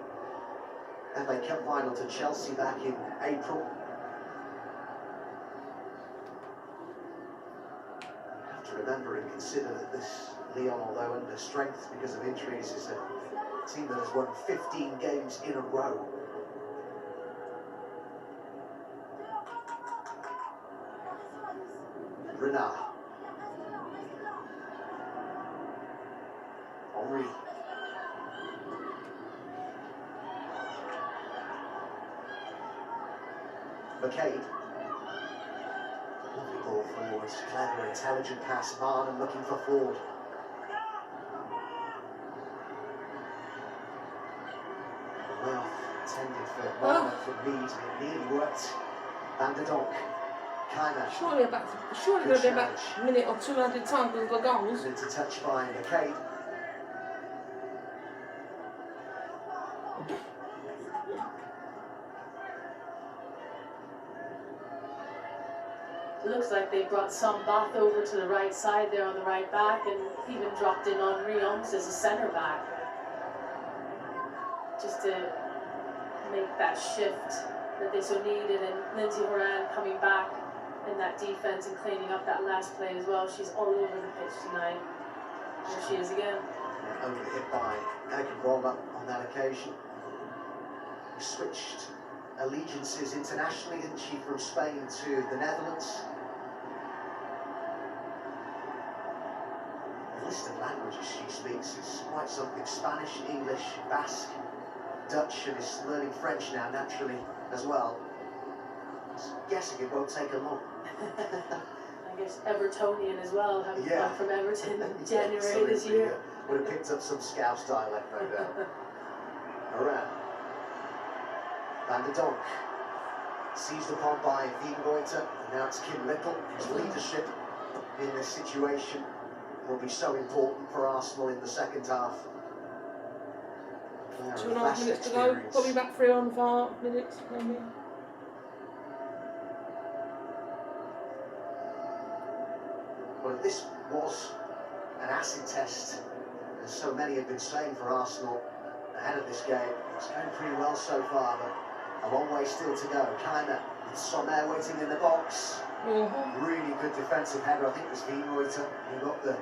FA Cup final to Chelsea back in April. You have to remember and consider that this Lyon, although under strength because of injuries, is a team that has won 15 games in a row. Renard. Henry. McCabe. Lovely ball forwards. Clever, intelligent pass. Marnham looking for Ford. Well intended for Marnham for Mead. It nearly worked. Van der Donk. Keimer. Surely going to be about a minute or two added time because of the goals. Into touch by McCabe. It looks like they brought Sambath over to the right side there on the right back and even dropped in Henry almost as a centre back. Just to make that shift that they so needed, and Lindsay Horan coming back in that defence and cleaning up that last play as well. She's all over the pitch tonight. There she is again. Only hit by Megan Roller on that occasion. Switched allegiances internationally, didn't she, from Spain to the Netherlands? The list of languages she speaks is quite something. Spanish, English, Basque, Dutch, and is learning French now naturally as well. I'm guessing it won't take her long. I guess Evertonian as well, having come from Everton in January this year. Would have picked up some Scouse dialect, no doubt. Around. Van der Donk, seized upon by Wiengoiter, and now it's Kim Little. His leadership in this situation will be so important for Arsenal in the second half. 2.5 minutes to go, probably about 3.5 minutes maybe. Well, if this was an acid test, as so many have been saying for Arsenal ahead of this game, it's going pretty well so far, but a long way still to go. Keimer with Sommer waiting in the box. Really good defensive header. I think it was Wiengoiter who got the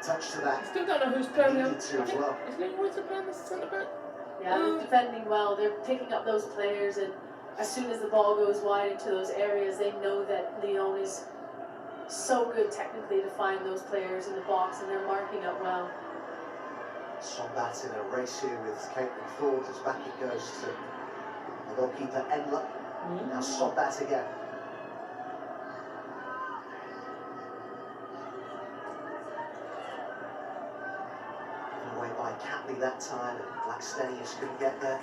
touch to that. I still don't know who's playing Needed to as well. Is Wiengoiter playing the centre back? Yeah, they're defending well. They're picking up those players, and as soon as the ball goes wide into those areas, they know that Lyon is so good technically to find those players in the box, and they're marking up well. Sombat in a race here with Caitlin Ford as back it goes to the goalkeeper Endler. Now Sombat again. Given away by Catley that time, and Blackstenius couldn't get there.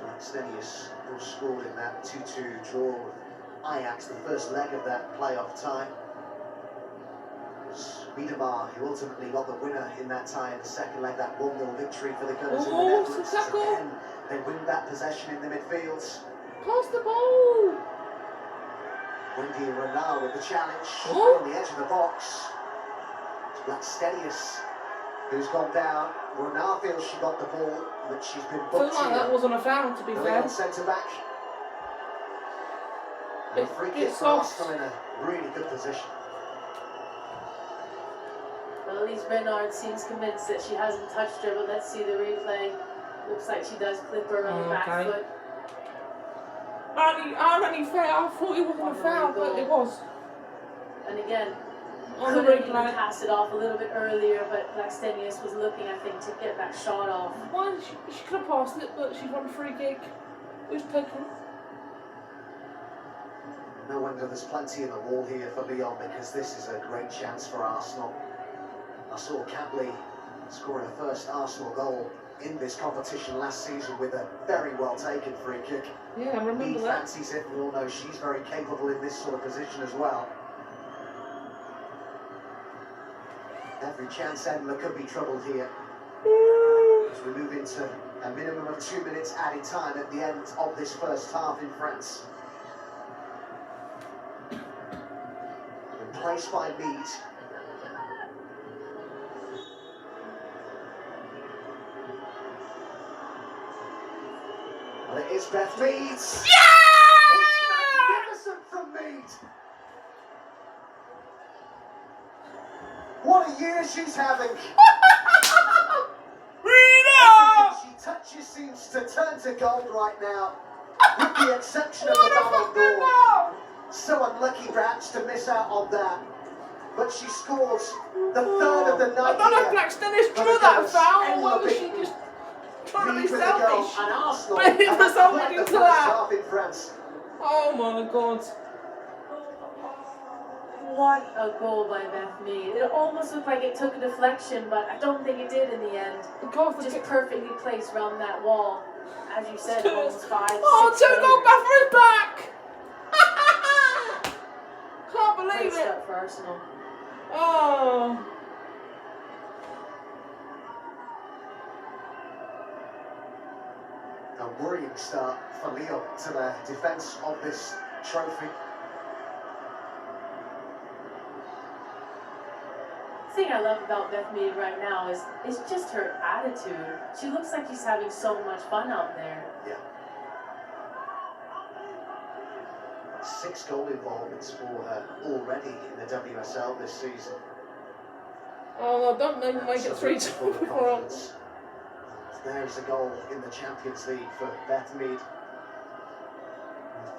Blackstenius was scored in that 2-2 draw with Ajax, the first leg of that playoff tie. It was Wiedemar who ultimately got the winner in that tie in the second leg, that 1-0 victory for the Gunners in the Netherlands. Again, they win back possession in the midfield. Pass the ball! Wendy Renard with the challenge on the edge of the box. It's Blackstenius who's gone down. Renard feels she got the ball, but she's been booked. I feel like that wasn't a foul, to be fair. Centre back. And a free kick for Arsenal in a really good position. Well, at least Renard seems convinced that she hasn't touched her, but let's see the replay. Looks like she does clip her on the back foot. I thought it wasn't a foul, but it was. And again, On the couldn't even replay. pass it off a little bit earlier, but Blackstenius was looking, I think, to get that shot off. Why? She could have passed it, but she's won a free kick. It was taken. No wonder there's plenty in the wall here for Lyon, because this is a great chance for Arsenal. I saw Catley scoring a first Arsenal goal in this competition last season with a very well taken free kick. Yeah, I remember He that. fancies it, and we all know she's very capable in this sort of position as well. Every chance Endler could be troubled here. As we move into a minimum of 2 minutes added time at the end of this first half in France. Placed by Mead. Well, it is Beth Mead. Yeah! It's magnificent from Mead. What a year she's having. Everything she touches seems to turn to gold right now, with the exception of the Ballon d'Or. So unlucky perhaps to miss out on that. But she scores the third of the night. I don't know if Blackstenius drew that foul, or was she just trying to be selfish? And Arsenal But it resulted into that. in France. Oh my god. What a goal by Beth Mead. It almost looked like it took a deflection, but I don't think it did in the end. Just perfectly placed around that wall. As you said, almost 5, 6 2-goal buffer is back! Can't believe Great it. start for Arsenal. Oh. A worrying start for Lyon to the defence of this trophy. The thing I love about Beth Mead right now is just her attitude. She looks like she's having so much fun out there. Yeah. 6 goal involvements for her already in the WSL this season. Oh, don't make it 3-2 before on. There's a goal in the Champions League for Beth Mead.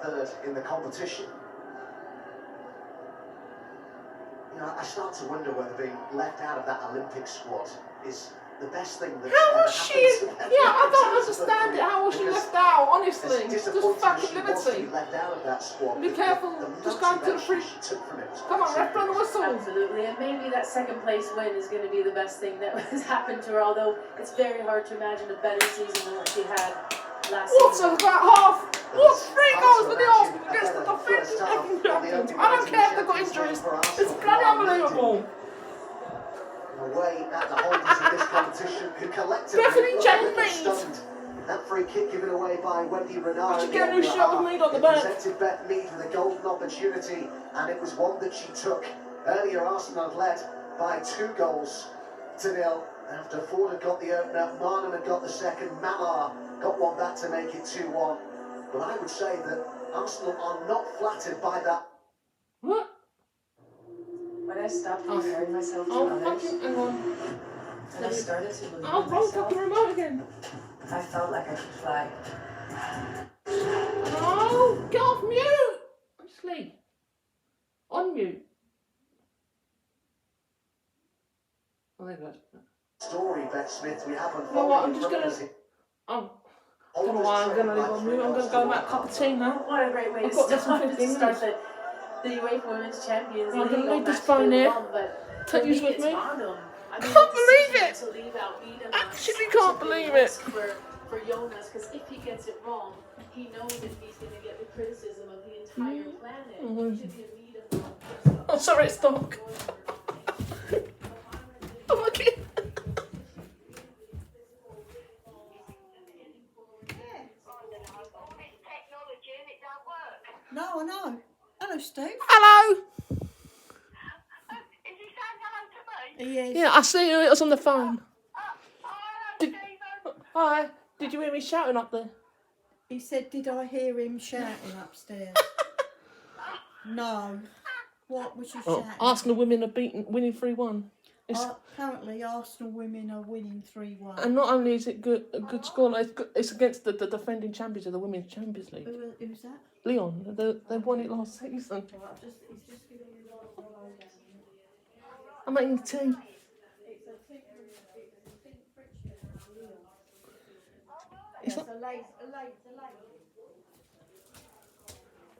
Third in the competition. You know, I start to wonder whether being left out of that Olympic squad is the best thing that's How was she? Yeah, I don't understand it. How was she left out? Honestly, just fucking liberty. Left out of that squad. Be careful. Just go to the free. Come on, ref, blow the whistle. Absolutely, and maybe that second place win is going to be the best thing that has happened to her. Although it's very hard to imagine a better season than what she had last season. What's about half? What's 3 goals for the Arsenal against the defending champions? I don't care if they've got injuries. It's bloody unbelievable. Away at the holders of this competition, who collectively Definitely Jane stunned. That free kick given away by Wendy Renard. She get a new shot with Mead on the back. Presented Beth Mead with a golden opportunity, and it was one that she took. Earlier, Arsenal had led by 2-0 after Ford had got the opener, Marnham had got the second, Malar got one back to make it 2-1. But I would say that Arsenal are not flattered by that. What? When I stopped comparing myself to others, hang on. and I started to believe Oh, in wrong myself, fucking remote again. I felt like I could fly. Oh, get off mute! Sleep. on mute. Oh, there you go. Story, Bet Smith. We haven't. You know what? I'm just gonna. Oh, I don't know why I'm gonna leave on mute. I'm gonna go make a cup of tea now. What a great way I've to got less than start, 15 start minutes. the UEFA Women's Champions Well, I'm League. gonna leave this match phone day here. one, but Take for yours me, with it's me. Arnhem. I mean, Can't the believe decision it. to leave Almeida Actually can't believe it. for Jonas, because if he gets it wrong, he knows that he's going to get the criticism of the entire planet. To the Almeida Oh, sorry, it's dark. Oh, okay. No, I know. Hello, Steve. Hello. Is he saying hello to me? He is. Yeah, I see you. It was on the phone. Hello, Did- Stephen. Hi. Did you hear me shouting up there? He said, did I hear him shouting upstairs? No. What was you Oh, shouting? Arsenal women are winning 3-1. Apparently, Arsenal women are winning 3-1. And not only is it a good score, like, it's against the defending champions of the Women's Champions League. Who's that? Leon. They won it last season. I'm making tea. It's not...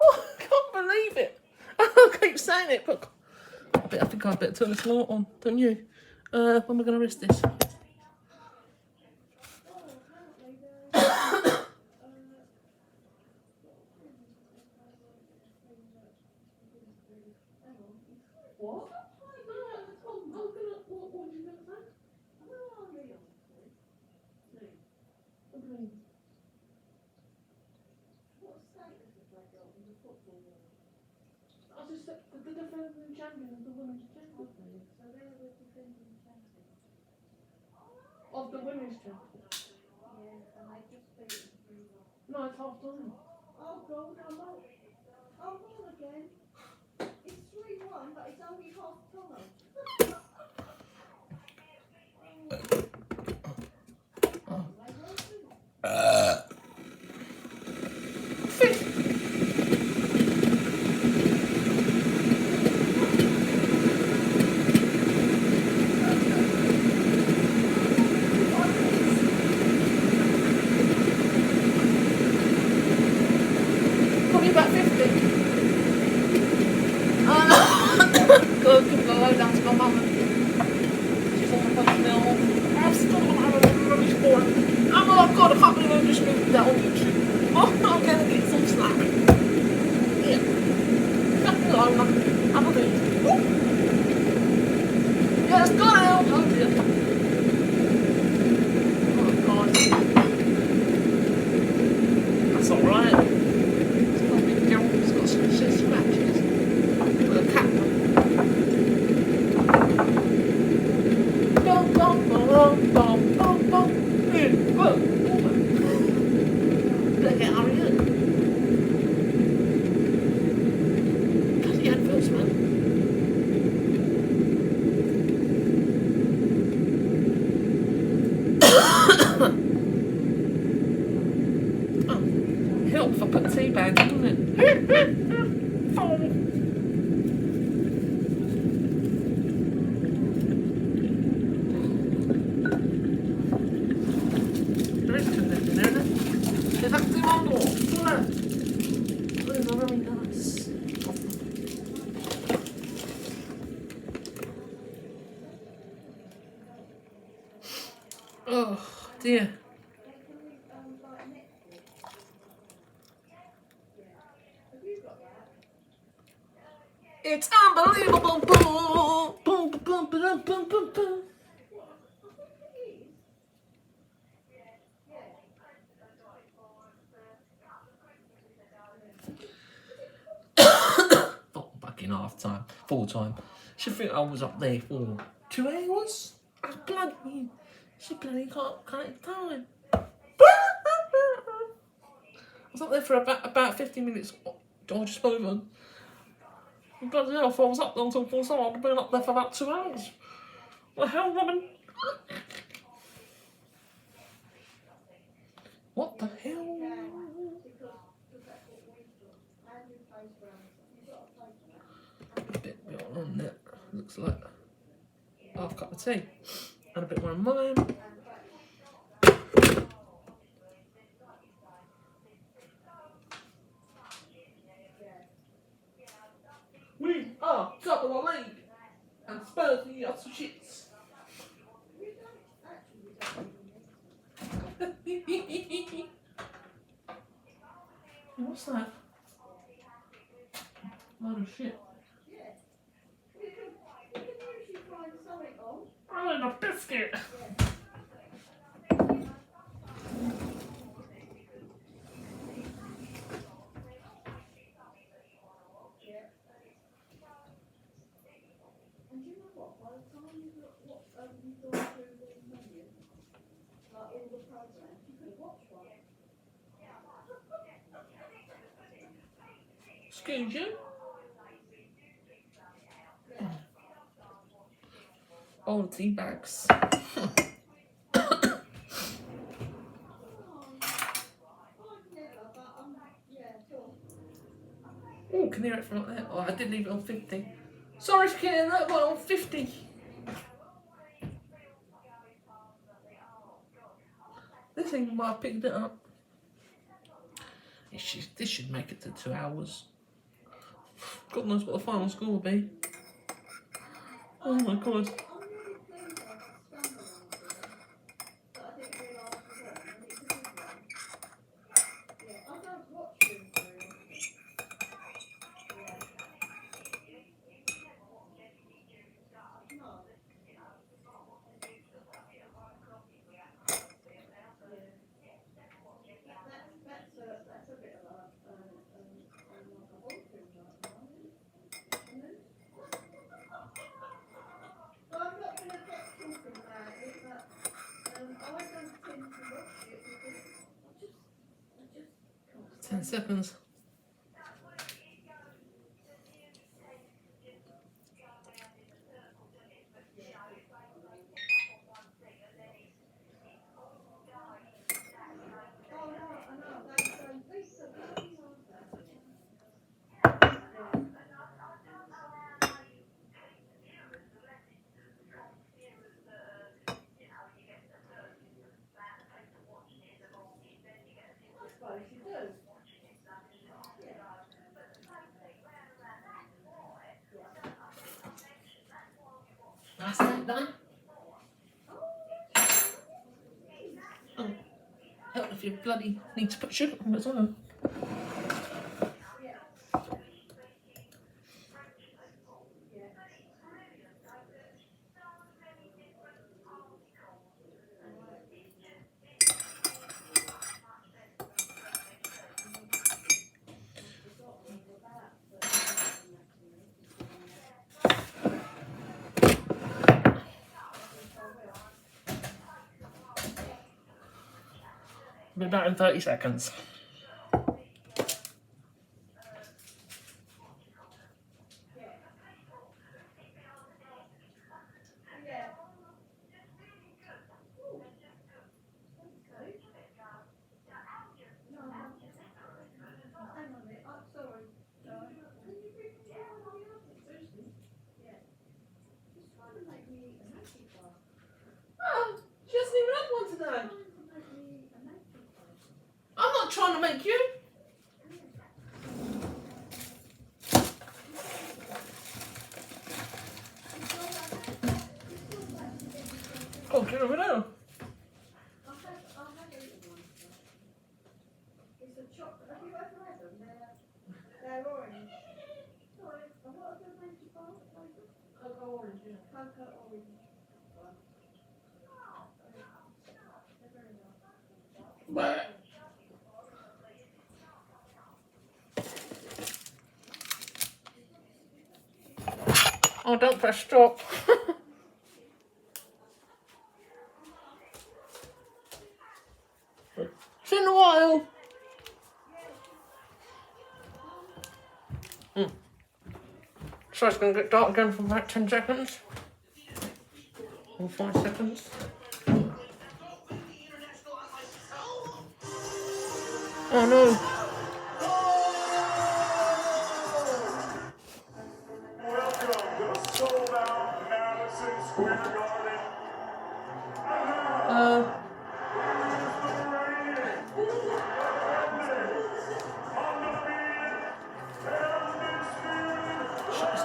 Oh, I can't believe it. I keep saying it, but I think I better turn this light on, don't you? When am I going to rest this? What? I just said the defending champion of the Women's Champions League. So they're the defending champion of the Women's Champions. Yeah, and they just beat them 3-1. No, it's half time. Oh God, I'm on. I'm on again. It's 3-1, but it's only half time. Probably about 50. Go down to my mum. She's on the phone now. I'm still having a rubbish board. Oh my God, I can't believe I just moved that on YouTube. Oh, I'm gonna get some slack. Yeah. I'm a bit. Yeah, it's gone out. Oh dear. Oh God. That's alright. It's got a big deal. It's got some scratches. With a cap. Bum, bum, bum, bum, bum, bum. Look. Look at Harriet. Bloody adverts, man. Oh, help if I put tea bags, doesn't it? Oh. There is two left in there, isn't there? There's actually one more. Look. Those are very nice. Oh dear. It's unbelievable. Boom, boom, boom, boom, boom, boom, boom. Thought back in half time, full time. She think I was up there for 2 hours. I bloody, she bloody can't time. I was up there for about 15 minutes. I just over. Bloody hell, if I was up there until full time, I'd have been up there for about 2 hours. What the hell, woman? What the hell? looks like half a cup of tea and a bit more of mine. We are top of the league and Spurs the other shits. What's that? Load of shit. Oh, and a biscuit. And do you know what? By the time you've gone through the menu, like all the programs, you could watch one. Excuse you. Oh, tea bags. Oh, can hear it from up there. Oh, I did leave it on 50. Sorry for getting that one on 50. This ain't why I picked it up. This should make it to 2 hours. God knows what the final score will be. Oh my god. I don't tend to watch it because 10 seconds. That's that done. Oh, help if you bloody need to put sugar on as well. Be back in 30 seconds. Oh, she hasn't even had one today. I'm not trying to make you. Oh, get over there. It's a chocolate. Have you ever had them? They're orange. Sorry, and what are the names you buy? Cocoa orange, yeah. Cocoa orange. But oh, don't press stop. It's been a while. So it's going to get dark again for about 10 seconds. Or 5 seconds. Oh no. Welcome to the sold out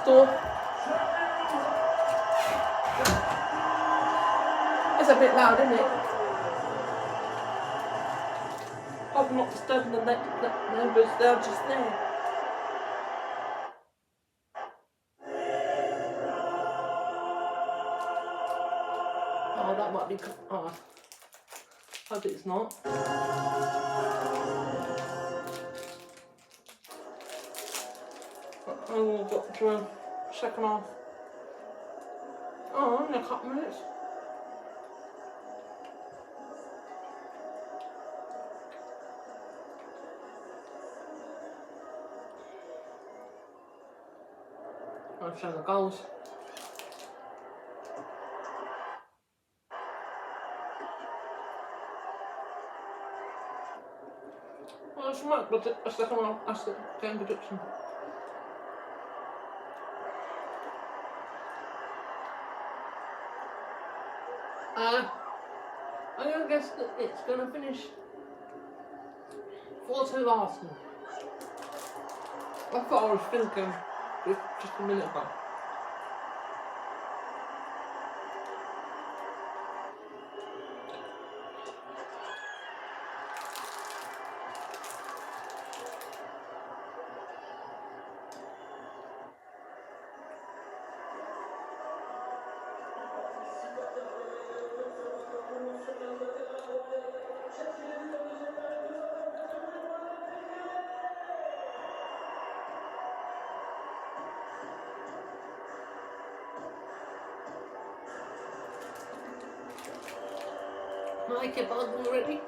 door. It's a bit loud, isn't it? I'm not disturbing the neighbours, they're just there. Oh, that might be. Oh, hope it's not. Oh, we've got to second half. Oh, only a couple minutes. I'll show the goals. Well, it's right, but the second half, that's the game prediction. I'm going to guess that it's going to finish 4-2 Arsenal. That's what I was thinking just a minute ago. I keep on already.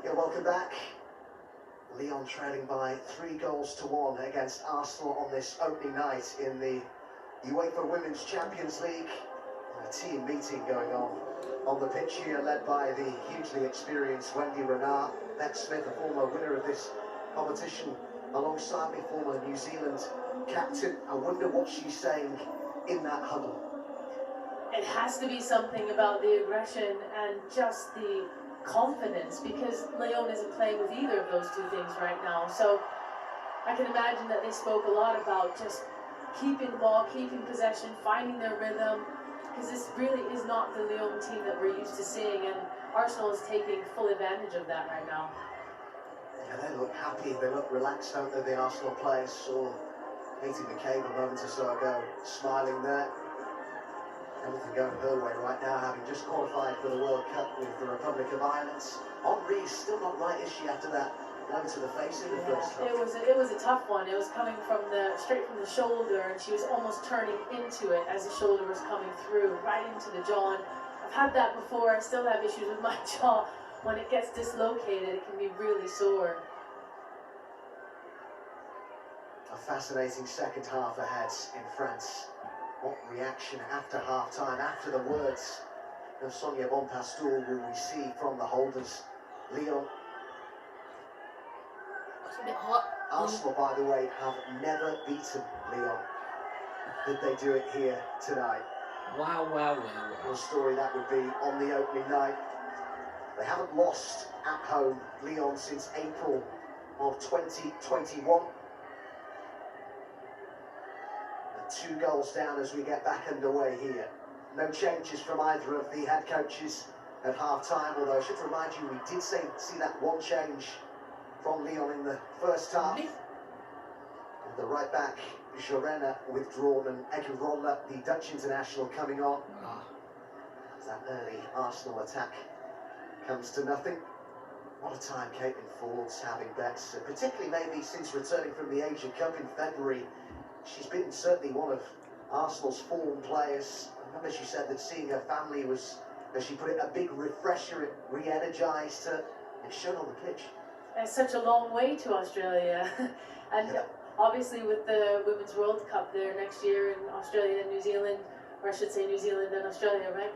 Yeah, welcome back. Lyon trailing by 3-1 against Arsenal on this opening night in the UEFA Women's Champions League. A team meeting going on the pitch here, led by the hugely experienced Wendy Renard. Beck Smith, a former winner of this competition, alongside me, former New Zealand captain. I wonder what she's saying in that huddle. It has to be something about the aggression and just the confidence, because Lyon isn't playing with either of those two things right now. So I can imagine that they spoke a lot about just keeping the ball, keeping possession, finding their rhythm, because this really is not the Lyon team that we're used to seeing, and Arsenal is taking full advantage of that right now. Yeah, they look happy, they look relaxed, don't they, the Arsenal players? Saw Katie McCabe a moment or so ago, smiling there. Everything going her way right now, having just qualified for the World Cup with the Republic of Ireland. Henri's still not right, is she, after that blow to the face in the first half? It was a tough one. It was coming from straight from the shoulder, and she was almost turning into it as the shoulder was coming through, right into the jaw. And I've had that before. I still have issues with my jaw. When it gets dislocated, it can be really sore. A fascinating second half ahead in France. What reaction after half-time, after the words of Sonia Bonpastor will we see from the holders? Lyon. It's a bit hot. Arsenal, by the way, have never beaten Lyon. Did they do it here tonight? Wow. What a story that would be on the opening night. They haven't lost at home, Lyon, since April of 2021. 2 goals down as we get back underway here. No changes from either of the head coaches at half-time, although I should remind you, we did see that one change from Lyon in the first half. And the right back, Jorena, withdrawn, and Egerolla, the Dutch international, coming on. As that early Arsenal attack comes to nothing. What a time Caitlin Ford's having, Bex, particularly maybe since returning from the Asia Cup in February. She's been certainly one of Arsenal's form players. I remember she said that seeing her family was, as she put it, a big refresher. It re-energised her. It showed on the pitch. It's such a long way to Australia. And obviously with the Women's World Cup there next year in Australia and New Zealand, or I should say New Zealand and Australia, right?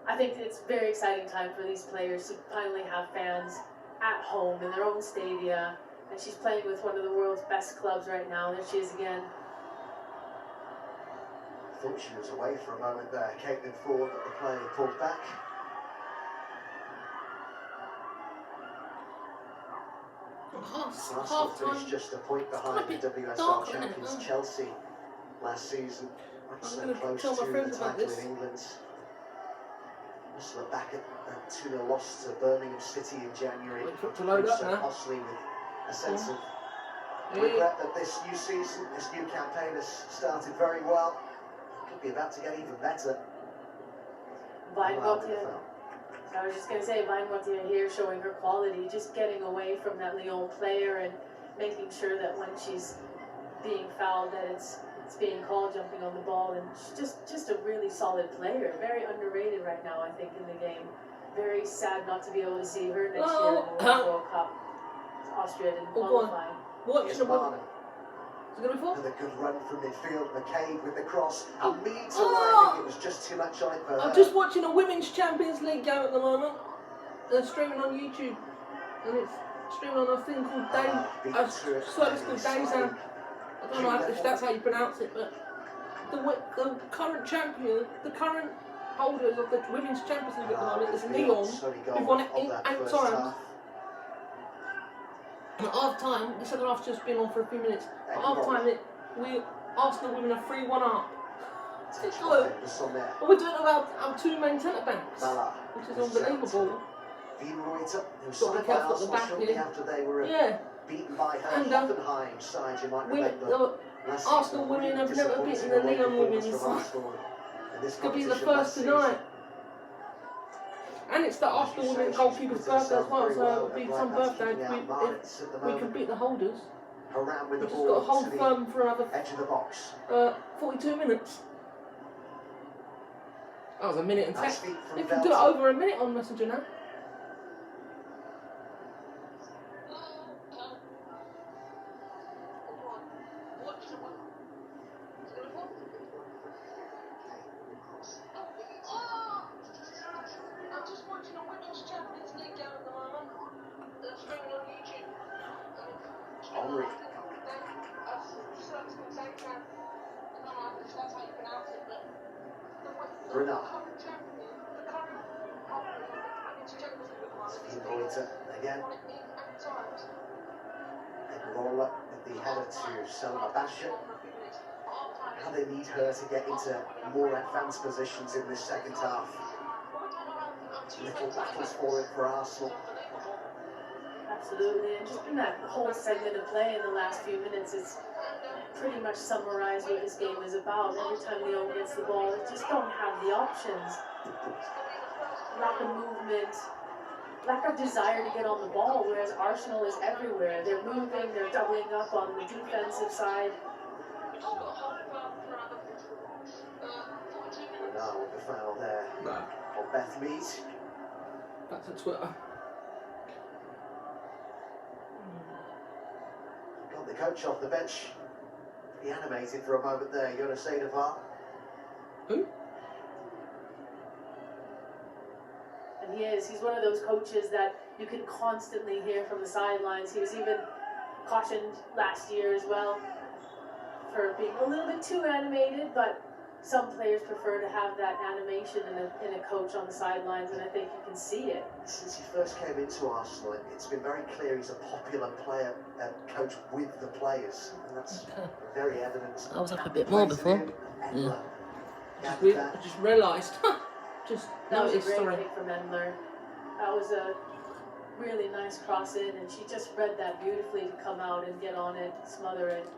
I think it's a very exciting time for these players to finally have fans at home in their own stadia. And she's playing with one of the world's best clubs right now. There she is again. Thought she was away for a moment there. Caitlin Ford, but the play pulled back. Arsenal finished just a point behind the WSL champions Chelsea last season. So close to the title in England. Arsenal are back at a 2-0 loss to Birmingham City in January. To load up so now. costly with a sense of regret that this new season, this new campaign has started very well. Could be about to get even better. Weinrottier. I was just going to say, Weinrottier here showing her quality, just getting away from that Lyon player and making sure that when she's being fouled that it's being called, jumping on the ball, and she's just a really solid player. Very underrated right now, I think, in the game. Very sad not to be able to see her next year in the Women's World Cup. Austria didn't qualify. Here's Barnum. Is it going to fall? With a good run from midfield, McCabe with the cross. And Meads, I think it was just too much on it for her. I'm just watching a Women's Champions League game at the moment. They're streaming on YouTube. And it's streaming on a thing called a service called Dayzone. I don't know if that's how you pronounce it, but the current champion, the current holders of the Women's Champions League at the moment is Lyon, who've won it 8 times. And at half time, the second half's just been on for a few minutes. At half time, Arsenal women are 3-1 up. It's good. But we're doing about our 2 main centre backs, which is unbelievable. Got to be careful at the back here. Beaten by her And Hoffenheim side, you might remember. Arsenal women have never beaten the Lyon women's side. Could be the first tonight. And it's the Arsenal women's goalkeeper's birthday as well, so it would be some birthday if we can beat the holders. We've just got to hold firm for another 42 minutes. That was a minute and 10. You can do it over a minute on Messenger now. Again. And roll up with the header to Selma Basha. How they need her to get into more advanced positions in this second half. Little battles for it for Arsenal. Absolutely, and just in that whole segment of play in the last few minutes, it's pretty much summarised what this game is about. Every time Lyon gets the ball, they just don't have the options. Lack of movement, lack of desire to get on the ball, whereas Arsenal is everywhere. They're moving, they're doubling up on the defensive side. Now with the foul there on Beth Mead. Back to Twitter. Got the coach off the bench. He animated for a moment there. You're going to say the VAR? Who? And he is. He's one of those coaches that you can constantly hear from the sidelines. He was even cautioned last year as well for being a little bit too animated, but some players prefer to have that animation in a coach on the sidelines, and I think you can see it. Since he first came into Arsenal, it's been very clear he's a popular player, coach with the players, and that's very evident. I was up a bit more before. Yeah. I just realised. Just that was a noticed, great kick from Endler. That was a really nice cross in, and she just read that beautifully to come out and get on it, smother it.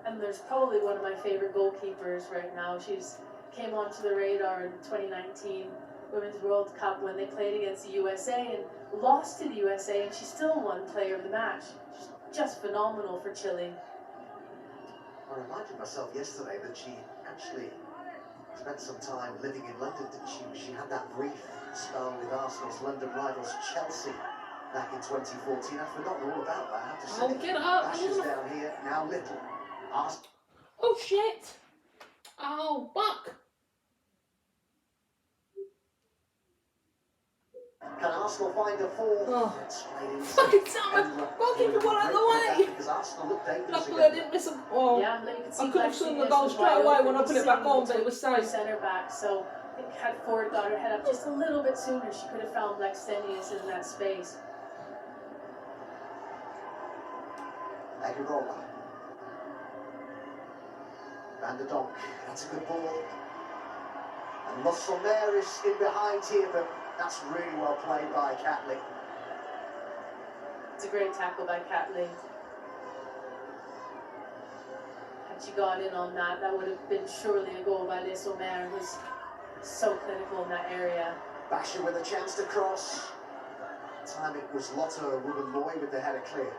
Endler's probably one of my favorite goalkeepers right now. She's came onto the radar in 2019 Women's World Cup when they played against the USA and lost to the USA, and she still won Player of the Match. She's just phenomenal for Chile. I reminded myself yesterday that she actually spent some time living in London, didn't she? She had that brief spell with Arsenal's London rivals Chelsea back in 2014. I've forgotten all about that. I have to say. Oh, get up! Ashes down here, now Little. Arsenal. Oh shit! Oh, fuck! Can Arsenal find a fourth? Oh. It's played into Fucking summer! Go keep the ball out of the way! because Arsenal look dangerous Luckily I again. didn't miss a... Oh, Yeah, and then you can see I could have seen the Blackstenius goal was straight wide away open, when I put it back on, but it was safe. Centre back, so I think had Ford got her head up just a little bit sooner, she could have found Blackstenius in that space. Aguirola. Van der Donk. That's a good ball. And Musselmer is in behind here, but that's really well played by Catley. It's a great tackle by Catley. Had she got in on that, that would have been surely a goal by Les Omer, who's so clinical in that area. Basher with a chance to cross. Time it was Lotte Ruben-Moy with the header clear.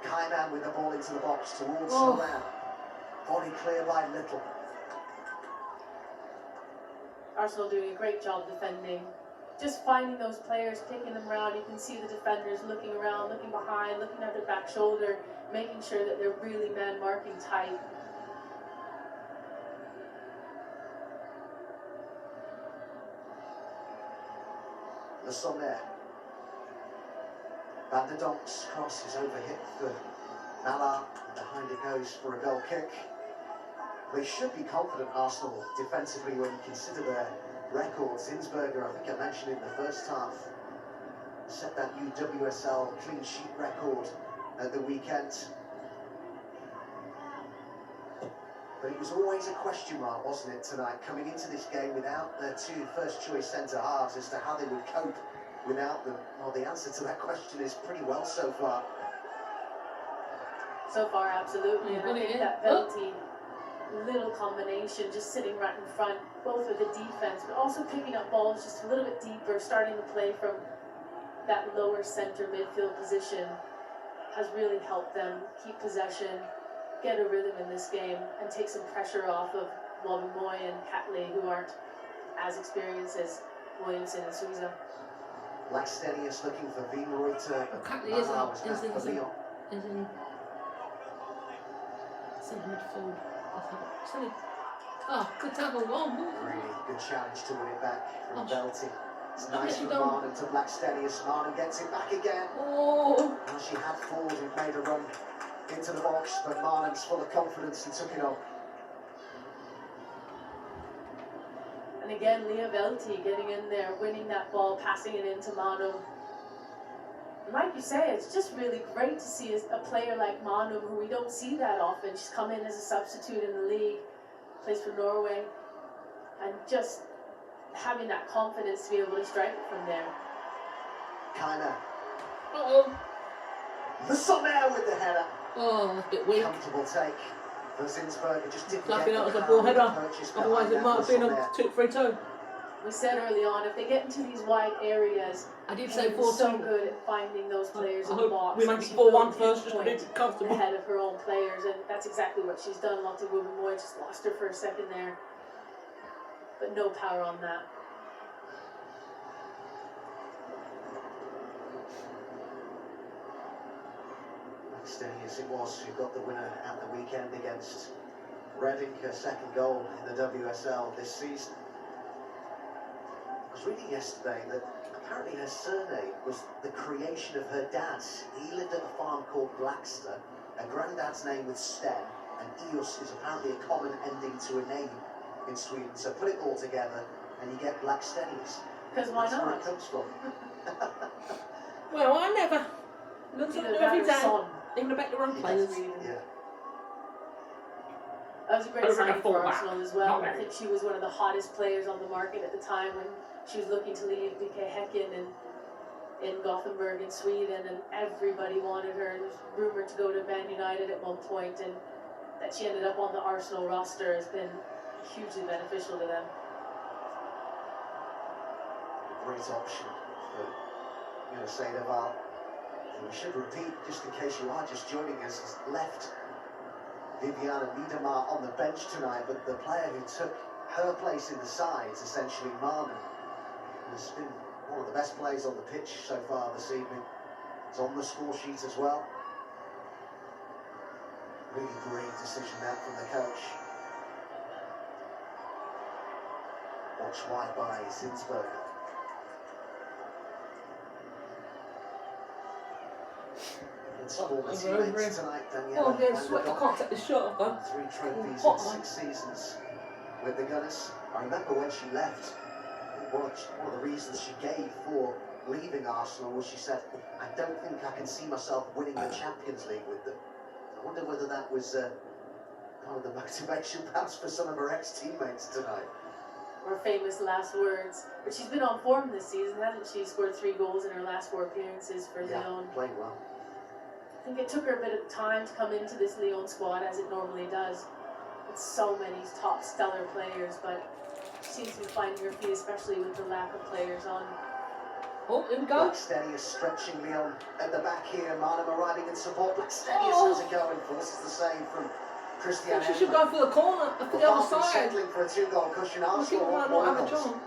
Kaiman with the ball into the box towards Saran. Body clear by Little. Arsenal doing a great job defending. Just finding those players, picking them around. You can see the defenders looking around, looking behind, looking at their back shoulder, making sure that they're really man-marking tight. Le Sommer. Van der Donk's cross is overhit for Mallard. Behind it goes for a goal kick. They should be confident, Arsenal, defensively when you consider their records. Zinsberger, I think I mentioned in the first half, set that UWCL clean sheet record at the weekend. But it was always a question mark, wasn't it, tonight, coming into this game without their two first-choice centre-halves as to how they would cope without them. Well, the answer to that question is pretty well so far. So far, absolutely. And I think that Velty little combination, just sitting right in front, both with the defense, but also picking up balls just a little bit deeper, starting to play from that lower center midfield position, has really helped them keep possession, get a rhythm in this game, and take some pressure off of Moy and Catley, who aren't as experienced as Williamson and Souza. Blackstenius looking for Wienerreuter. Catley is in centre midfield. Oh, good tackle, one. Really good challenge to win it back from Velty. It's nice Actually from done. Martin to Blackstenius. Martin gets it back again. Oh, And she had Ford who made a run into the box, but Martin's full of confidence and took it on. And again, Leah Velty getting in there, winning that ball, passing it into Manu. And like you say, it's just really great to see a player like Manu, who we don't see that often. She's come in as a substitute in the league, plays for Norway, and just having that confidence to be able to strike it from there. Kinda. uh-oh. The Sommer with the header. Oh, that's a bit weak. Comfortable take. For Zinsberger just didn't Lucky get that was the a ball power header. purchase Otherwise behind it that might have been whistle a 2-3-2. We said early on, if they get into these wide areas, I did say Kane's 4-2. so good at finding those players I in the hope box. we make and it she 4-1 will first, just to pinpoint make it comfortable. ahead of her own players, and that's exactly what she's done. Lotte Ruben-Moy just lost her for a second there, but no power on that. Blackstenius it was who got the winner at the weekend against Reading, her second goal in the WSL this season. I was reading yesterday that apparently her surname was the creation of her dad's. He lived at a farm called Blackster. Her granddad's name was Sten, and Eos is apparently a common ending to a name in Sweden. So put it all together and you get Blackstenius. Because why That's where not? it comes from. Well, I never. Looks Either like that every or day. Son. Even about the wrong players. Yeah. That was a great Over signing the for fullback. Arsenal as well. Not I very. think she was one of the hottest players on the market at the time when she was looking to leave BK Häcken in Gothenburg in Sweden, and everybody wanted her. And was rumored to go to Man United at one point, and that she ended up on the Arsenal roster has been hugely beneficial to them. Great option for say Naval. And we should repeat, just in case you are just joining us, left Viviana Miedemar on the bench tonight, but the player who took her place in the side is essentially Marman, who's been one of the best players on the pitch so far this evening. It's on the score sheet as well. Really great decision there from the coach. Watched wide by Zinsberg. Former teammates tonight, Oh, Daniela yeah, sweat. I can't take the shirt off though. 3 trophies Hot, in 6 seasons with the Gunners. I remember when she left, one of the reasons she gave for leaving Arsenal was she said, I don't think I can see myself winning the Champions League with them. I wonder whether that was part of the motivation perhaps for some of her ex-teammates tonight. Her famous last words. But she's been on form this season, hasn't she? Scored 3 goals in her last 4 appearances for Lyon. Played well. I think it took her a bit of time to come into this Lyon squad, as it normally does. With so many top stellar players, but she seems to be finding her feet, especially with the lack of players on. Oh, here we go. Blackstenius stretching Lyon at the back here. Marnham arriving in support. Blackstenius has it going. Forces the save from Christian. She should go for the corner, for the other side. Settling for a 2-goal cushion. I think we might not have a John.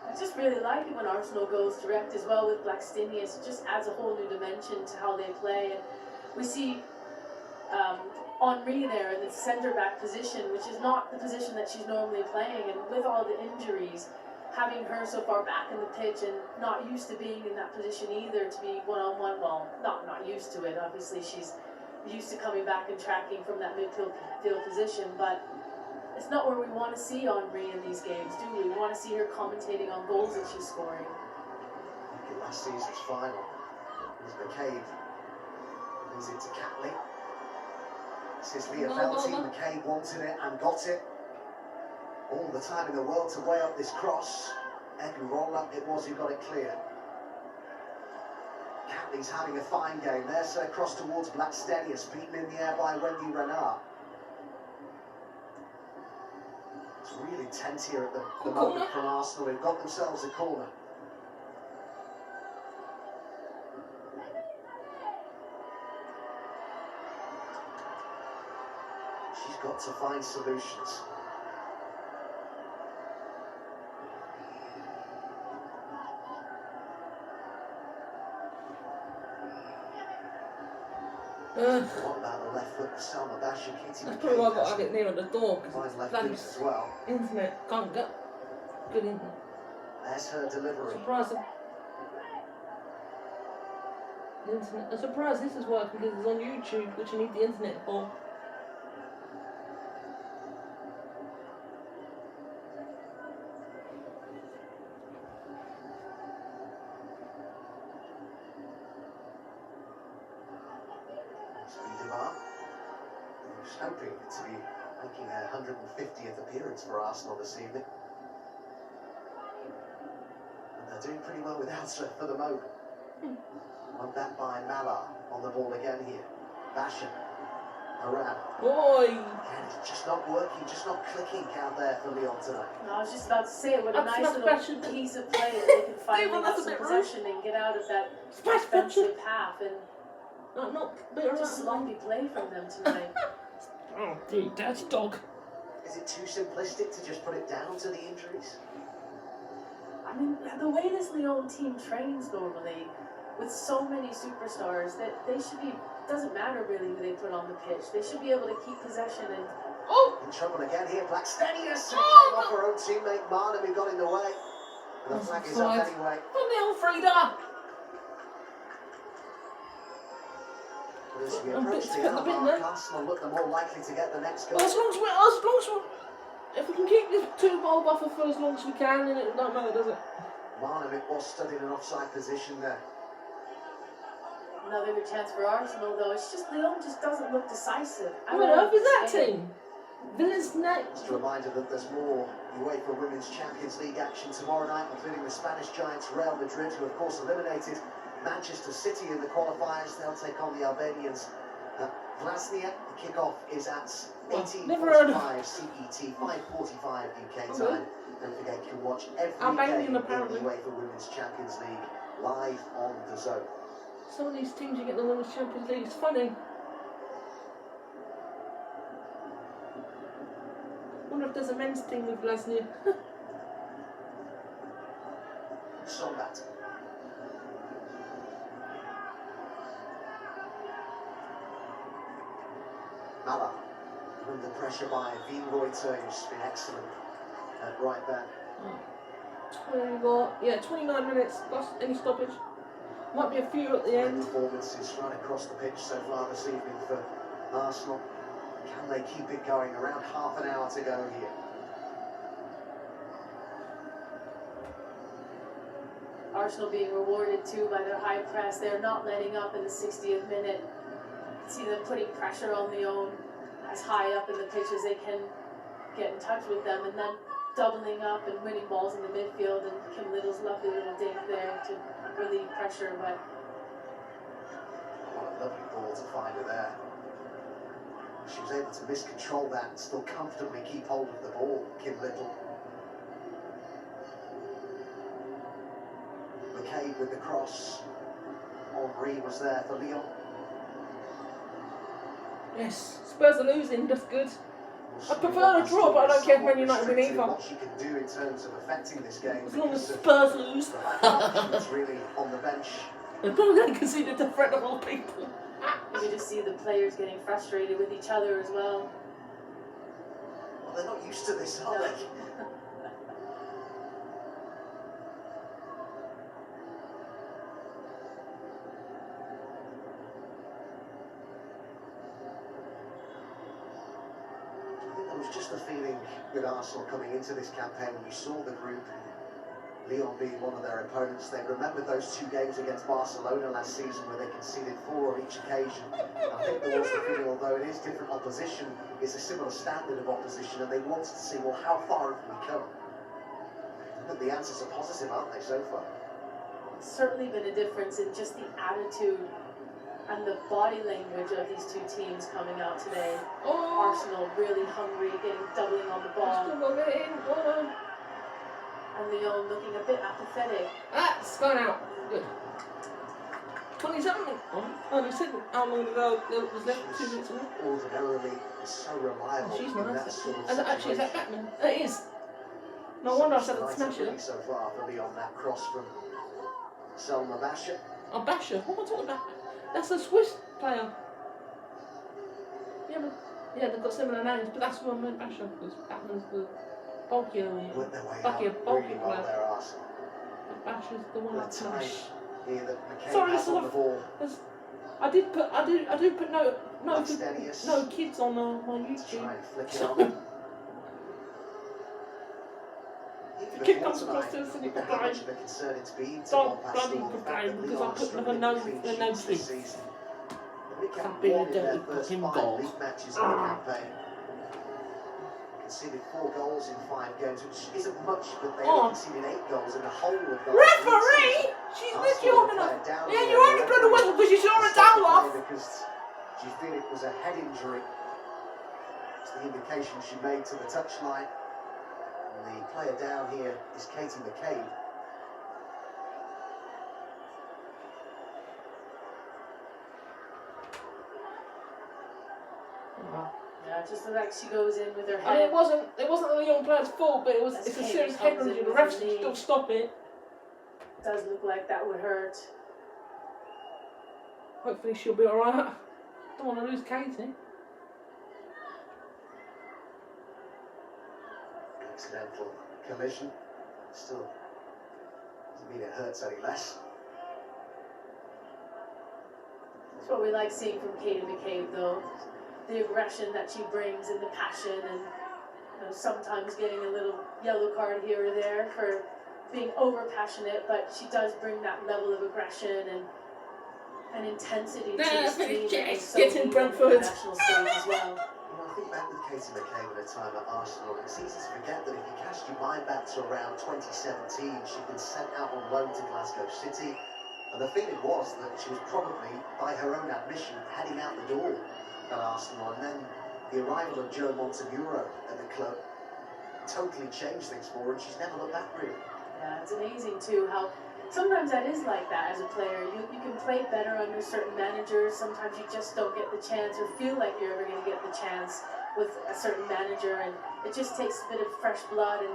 I just really like it when Arsenal goes direct as well with Blackstenius. It just adds a whole new dimension to how they play. And we see Henri there in the centre-back position, which is not the position that she's normally playing. And with all the injuries, having her so far back in the pitch and not used to being in that position either, to be one-on-one, well, not used to it. Obviously, she's used to coming back and tracking from that midfield position, but it's not where we want to see Henri in these games, do we? We want to see her commentating on goals that she's scoring. Look at last season's final. It was McCabe. Leaves it to Catley. This is Leah Felty. McCabe wanted it and got it. All the time in the world to weigh up this cross. Edu roll-up it was who got it clear. Catley's having a fine game. There's her cross towards Blackstenius, beaten in the air by Wendy Renard. It's really tense here at the moment from Arsenal. They've got themselves a corner. She's got to find solutions. What about the left foot for Salma Basha? That's probably why I've got to have it near the door, because left bloody foot as well. internet can't get good internet. There's her delivery. Surprising. The internet. I'm surprised this is working because it's on YouTube, which you need the internet for. Hoping to be making her 150th appearance for Arsenal this evening. And they're doing pretty well without her for the moment. Won back by Malar on the ball again here. Basha. Around. Boy! And it's just not working, just not clicking out there for Lyon tonight. No, I was just about to say it, what a nice little piece of play that they can finally get some possession and get out of that defensive path. And just sloppy play from them tonight. Oh, dude, that's dog. Is it too simplistic to just put it down to the injuries? I mean, the way this Lyon team trains normally, with so many superstars, that they should be, doesn't matter really who they put on the pitch. They should be able to keep possession and... Oh! In trouble again here, Blackstenius! Came off her own teammate Marnham, who got in the way. And the flag is up anyway. 1-0, Frida! As we approach the hour mark, Arsenal look the more likely to get the next goal. Well, as long as if we can keep this 2-goal buffer for as long as we can, then it don't matter, does it? Marnham, it was stood in an offside position there. Another good chance for Arsenal, though. It's just Lyon just doesn't look decisive. Who on earth is that team? Villains next. Just a reminder that there's more UEFA Women's Champions League action tomorrow night, including the Spanish giants Real Madrid, who of course eliminated Manchester City in the qualifiers. They'll take on the Albanians. Vlasnia, the kickoff is at 18:45 CET, 5:45 UK time. Don't forget you can watch every game in the UEFA Women's Champions League live on the Zone. Some of these teams you get the Women's Champions League, it's funny. wonder if there's a men's team with Lesnar. Sombat. Mala. Under pressure by Wienreuter, who's been excellent at right back. 29 minutes plus any stoppage. Might be a few at the Great end. performances right across the pitch so far this evening for Arsenal. Can they keep it going? Around half an hour to go here. Arsenal being rewarded too by their high press. They're not letting up in the 60th minute. You can see them putting pressure on Lyon as high up in the pitch as they can get in touch with them, and then doubling up and winning balls in the midfield, and Kim Little's lovely little dink there to relieve pressure. But what a lovely ball to find her there. She was able to miscontrol that and still comfortably keep hold of the ball, Kim Little. McCabe with the cross. Henry was there for Lyon. Yes, Spurs are losing, that's good. I prefer a draw, but I don't care if Man United win either. What she can do in terms of affecting this game. As long as Spurs lose. She was really on the bench. They're probably going to concede to threat of all people. you can just see the players getting frustrated with each other as well. Well, they're not used to this, are they? There was just a feeling with Arsenal coming into this campaign when you saw the group, Lyon being one of their opponents. They remembered those 2 games against Barcelona last season where they conceded 4 on each occasion. I think there was the feeling, although it is different opposition, it's a similar standard of opposition, and they wanted to see, well, how far have we come? And the answers are positive, aren't they, so far? It's certainly been a difference in just the attitude and the body language of these 2 teams coming out today. Arsenal really hungry, doubling on the ball. And Lyon looking a bit apathetic. That's gone out. Good. 27 minutes. Oh, they said how long ago it was left? 2 minutes ago. Ordinarily, is so reliable. She's in nice. that sort of Actually, is that situation. Batman? It is. No wonder I said I'd Nice smash really it. so far for Lyon, that cross from Selma Basha. Oh, Basher. What am I talking about? That's a Swiss player. Yeah, they've got similar names, but that's who I meant, Basher, because Batman's the bulkier one. Went their way Bulky out player. really well there, Arsenal. Basher's the one The I time smash. here that McCabe Sorry, has on the ball. I do put no kids on my To YouTube. try and flick it on. The kid comes across to us and he How complains. much of a concern it's been to Don't Montpellier, bloody the fact complain that because Lyon I put struggling no with clean the no sheets this sheet. season. They I've kept been a one in their dirty first fucking 5 ball. league matches of the campaign. Conceded 4 goals in 5 games, which isn't much, but they only conceded 8 goals in the whole of the last Referee! season. She's Arsenal literally holding were up. down Yeah, here. you only blew the whistle because you saw a towel off. Because she felt it was a head injury. It's the indication she made to the touchline. And the player down here is Katie McCabe. Yeah, just the fact she goes in with her I mean, head. it wasn't the young player's fault, but it's a That's serious Kane head comes injury. in The with refs the knee. still stop it. Does look like that would hurt. Hopefully she'll be alright. Don't want to lose Katie. Accidental collision. Still doesn't mean it hurts any less. That's what we like seeing from Katie McCabe, though. The aggression that she brings and the passion, and sometimes getting a little yellow card here or there for being over passionate, but she does bring that level of aggression and intensity to this team. that is so Getting needed Brentford. on the national stage as well. Well, I think back with Katie McCabe at her time at Arsenal, it's easy to forget that if you cast your mind back to around 2017, she'd been sent out on loan to Glasgow City, and the feeling was that she was probably, by her own admission, heading out the door at Arsenal, and then the arrival of Joe Montemuro at the club totally changed things for her, and she's never looked back really. Yeah, it's amazing too how sometimes that is like that as a player. You can play better under certain managers. Sometimes you just don't get the chance or feel like you're ever going to get the chance with a certain manager, and it just takes a bit of fresh blood and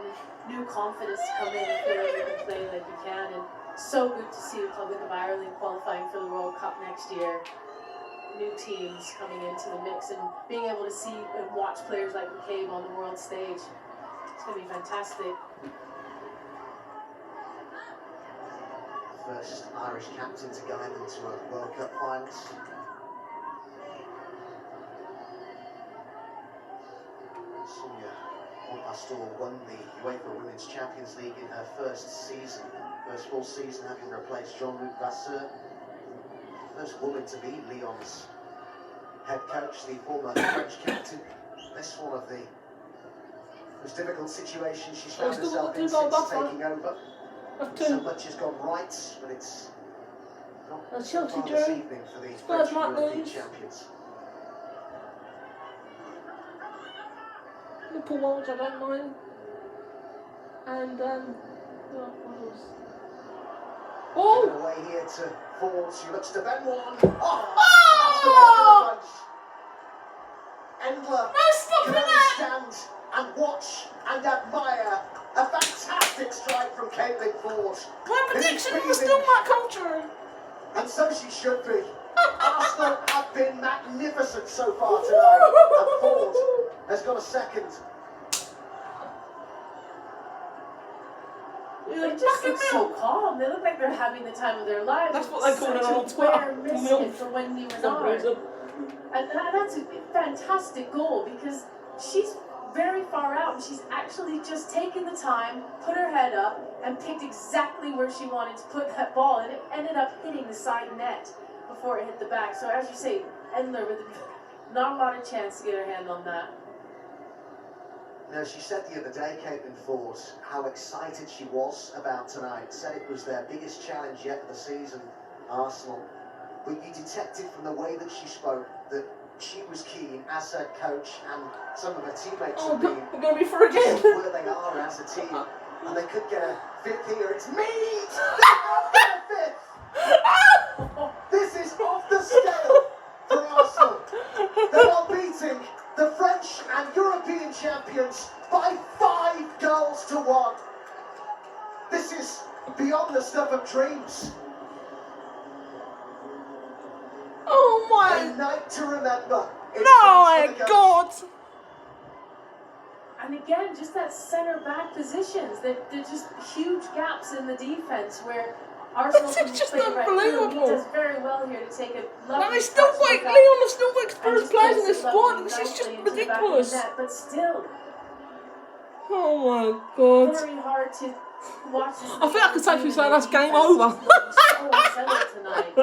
new confidence to come in and feel like you can play like you can. And so good to see Republic of Ireland qualifying for the World Cup next year. New teams coming into the mix and being able to see and watch players like McCabe on the world stage. It's going to be fantastic. First Irish captain to guide them to a World Cup finals. Sonia Pastor won the UEFA Women's Champions League in her first full season, having replaced Jean-Luc Vasseur. First woman to be Lyon's head coach, the former French captain. This one of the most difficult situations she's found herself in since taking over. So much has gone right, but it's not Chelsea far this drew. evening for the Spurs French might European lose. champions. Liverpool won, which I don't mind. And what else? Oh! Giving away here to Ford. She looks to Ben one. Oh! Endler can only stand and watch and admire a fantastic strike from Caitlin Ford. My prediction was still might come true. And so she should be. Arsenal have been magnificent so far tonight. And Ford has got a second. They just look so calm. They look like they're having the time of their lives. That's what they call it on Such a rare Twitter. misfit for Wendy Renard. And that's a fantastic goal because she's very far out and she's actually just taken the time, put her head up, and picked exactly where she wanted to put that ball, and it ended up hitting the side net before it hit the back. So as you say, Endler with not a lot of chance to get her hand on that. Now, she said the other day, Caitlin Ford, how excited she was about tonight. Said it was their biggest challenge yet of the season, Arsenal. But you detected from the way that she spoke that she was keen as her coach and some of her teammates have been. We're going to be through again. Where they are as a team, and they could get a fifth here. It's me! They don't get a fifth! This is off the scale for Arsenal. They are beating the French and European champions by 5 goals to 1. This is beyond the stuff of dreams. Oh A my! night to remember. in No, France my for the God! And again, just that center back positions. They're just huge gaps in the defense where Arsenal This can is just play right through. He unbelievable. does very well here to take a No, lovely it's still touch, wait, look up, Leon is still waiting and for his just players in places this it sport. lovely, This is just nicely into the back of the ridiculous. net. But still, Oh my God. very hard to watch this. I think I could safely say that's game defense over. is so unsettled tonight.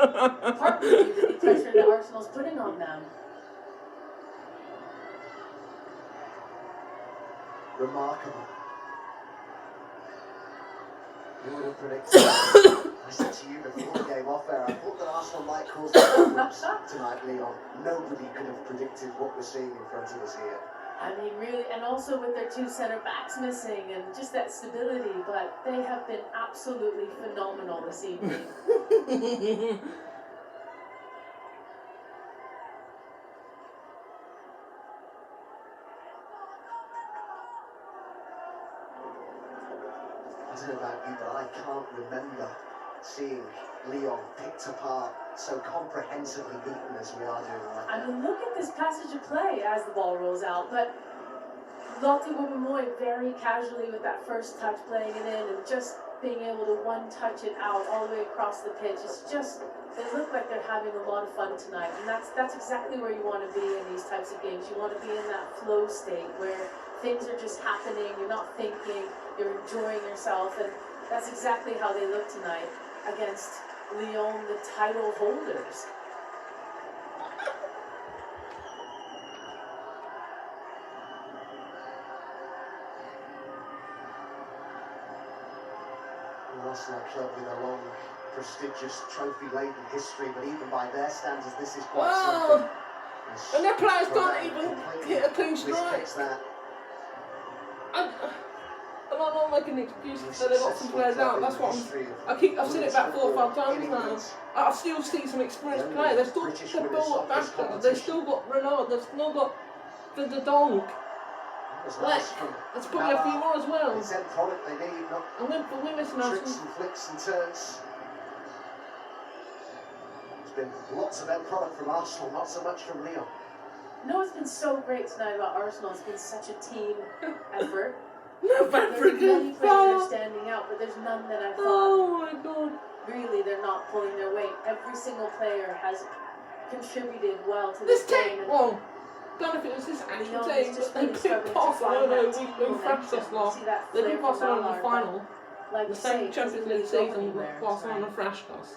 Partly due to the pressure that Arsenal's putting on them. Remarkable. Who would have predicted? I said to you before the game off air, I thought that Arsenal might cause the problems tonight, Leon. Nobody could have predicted what we're seeing in front of us here. I mean, really, and also with their 2 center backs missing and just that stability, but they have been absolutely phenomenal this evening. I don't know about you, but I can't remember seeing Leon picked apart so comprehensively beaten as we are doing right I now. mean, look at this passage of play as the ball rolls out, but Lotte Wubben-Moy very casually with that first touch playing it in and just being able to one-touch it out all the way across the pitch. It's just, they look like they're having a lot of fun tonight, and that's exactly where you want to be in these types of games. You want to be in that flow state where things are just happening, you're not thinking, you're enjoying yourself, and that's exactly how they look tonight against Lyon, the title holders. Arsenal club with a long, prestigious, trophy-laden history, but even by their standards, this is quite something. And their players Ronan can't even completely hit a clean strike. miskicks that. And I don't know, making excuses so they've got some players out. That's what I've said it about 4 or 5 times now. I still see some experienced players. They've still got Bashka, they've still got Renard, they've still got the Donk. Like, there's probably a few more as well. It's end product they need, not And we're missing out tricks some. and flicks and turns. There's been lots of end product from Arsenal, not so much from Lyon. No, it's been so great tonight about Arsenal. It's been such a team effort. No, There's many players that are standing out, but there's none that I thought, Oh my god. really, they're not pulling their weight. Every single player has contributed well to This this game. team, and well, don't know if it was this actual Lyon team, is just but they really beat struggling to Barcelona, find that we team thrashed us momentum. last. You see that They flair beat from Barcelona in the Ballard, final. but like The you say, same it Champions doesn't League really go season, anywhere Barcelona tonight. thrashed us.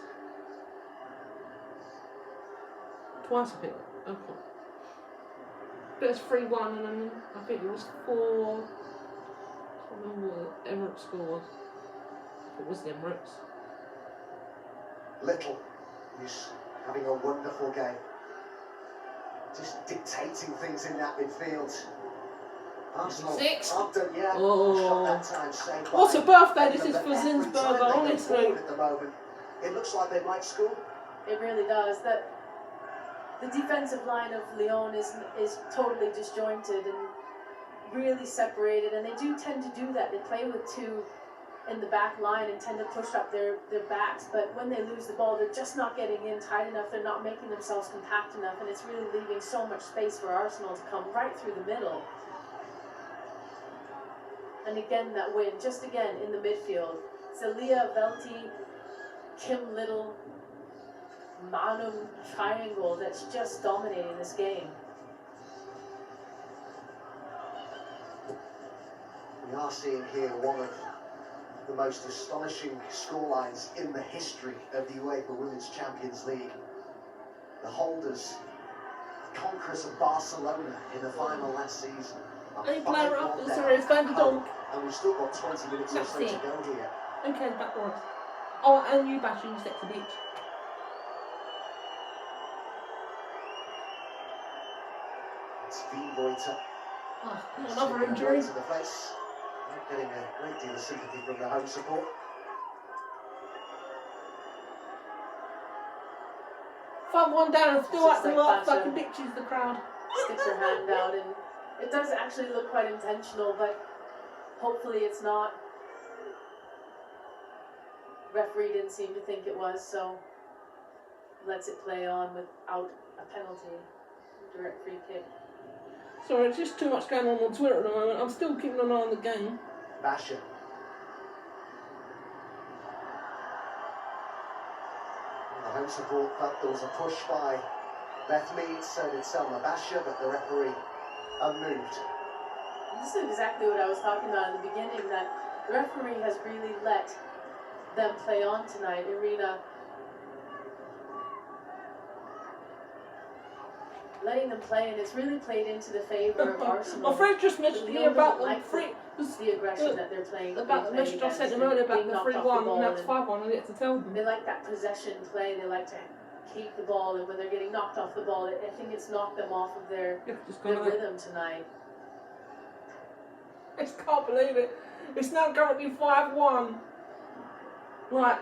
Twice I think. Okay. But it's 3-1 and then I think it was 4. I can't remember what Emirates scored. It was the Emirates. Little, who's having a wonderful game. Just dictating things in that midfield. Arsenal 6. aren't done yet. Oh. Shot that time saved by What a birthday this is Edmund, for but every time Zinsberger, they go honestly. forward at the moment, it looks like they might score. It really does. That the defensive line of Lyon is totally disjointed and really separated, and they do tend to do that. They play with 2 in the back line and tend to push up their backs, but when they lose the ball, they're just not getting in tight enough. They're not making themselves compact enough, and it's really leaving so much space for Arsenal to come right through the middle. And again, that win, just again in the midfield. Celia, Velti, Kim Little, Manum triangle that's just dominating this game. We are seeing here one of the most astonishing scorelines in the history of the UEFA Women's Champions League. The holders, the conquerors of Barcelona in the final last season. are Any player 5-1 up, down sorry, it's Van de at home, Donk. and we've still got 20 minutes or so to That's it. go here. Okay, backwards. Oh, and you bash you sexy bitch. It's Wienreuter. Oh, another injury. To the face. Not getting a great deal of sympathy from the home support. 5-1 down and still It's just acting like like Basha. fucking bitches, the crowd. Sticks her hand out, and it does actually look quite intentional, but hopefully it's not. Referee didn't seem to think it was, so lets it play on without a penalty. Direct free kick. Sorry, it's just too much going on Twitter at the moment. I'm still keeping an eye on the game. Basha. The home support felt there was a push by Beth Mead, so did Selma Basha, but the referee unmoved. This is exactly what I was talking about in the beginning, that the referee has really let them play on tonight. Irina letting them play, and it's really played into the favour of Arsenal. My friend just messaged me about the aggression that they're playing. about the message I sent him earlier about the 3-1 and that's 5-1. I get to tell them. They like that possession play. They like to keep the ball, and when they're getting knocked off the ball, I think it's knocked them off of their rhythm tonight. I just can't believe it. It's now currently 5-1. Like,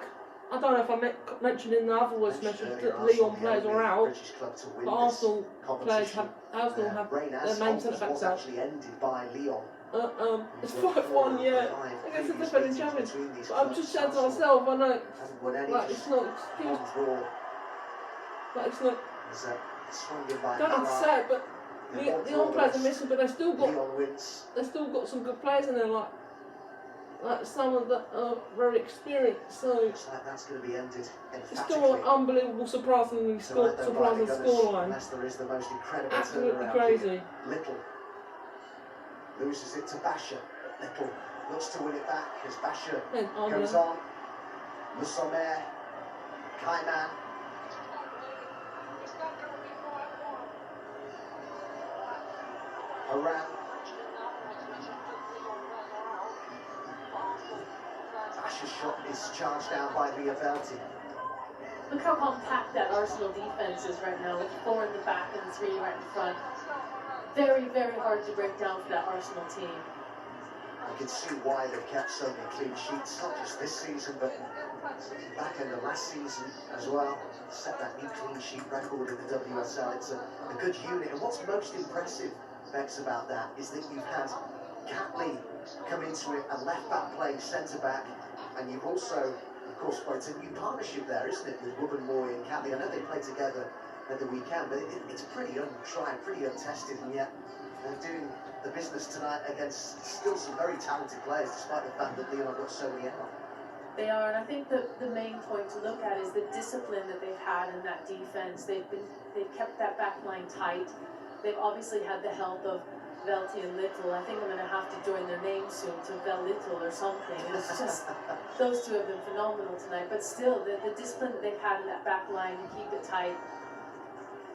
I don't know if I mentioned in the other voice message that Lyon players are out, but Arsenal players have their main centre backs out. Actually ended by Lyon. It's 5-1, yeah. Against the defending champions. But I'm just saying to myself, I know, like, it's not excuse. Like, it's not. I don't have to say it, but Lyon players are missing, but they've still got some good players in there, like some of that are very experienced. So Looks like that's going to be ended it's still an unbelievable, surprising scoreline. Unless there is the most incredible Absolutely turnaround crazy. here. Little loses it to Basha. Little looks to win it back as Basha goes on. Le Sommer, Kaiman. Around. Basha's shot is charged down by Velti. Look how compact that Arsenal defense is right now, with 4 in the back and 3 right in front. Very, very hard to break down for that Arsenal team. I can see why they've kept so many clean sheets, not just this season, but back in the last season as well. Set that new clean sheet record in the WSL. It's a good unit. And what's most impressive, Bex, about that is that you've had Catley come into it, a left-back playing centre-back, and you've also, of course, well, it's a new partnership there, isn't it, with Moy and Catley. I know they played together at the weekend, but it's pretty untried, pretty untested, and yet they're doing the business tonight against still some very talented players, despite the fact that Leon have got so many out. They are, and I think the main point to look at is the discipline that they've had in that defense. They've kept that back line tight. They've obviously had the help of Velti and Little. I think I'm going to have to join their names soon to Vel Little or something. It's just, those two have been phenomenal tonight. But still, the discipline that they've had in that back line to keep it tight,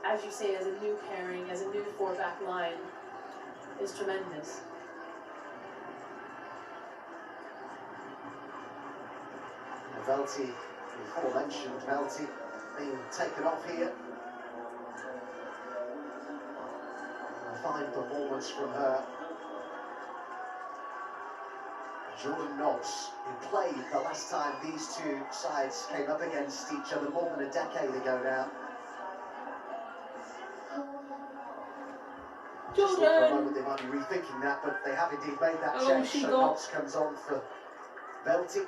as you say, as a new pairing, as a new four-back line, is tremendous. Velti, before mentioned, Velti being taken off here. A fine performance from her. Jordan Nobbs, who played the last time these two sides came up against each other more than a decade ago now. Just thought for a moment they might be rethinking that, but they have indeed made that change. So Nobbs comes on for Velti.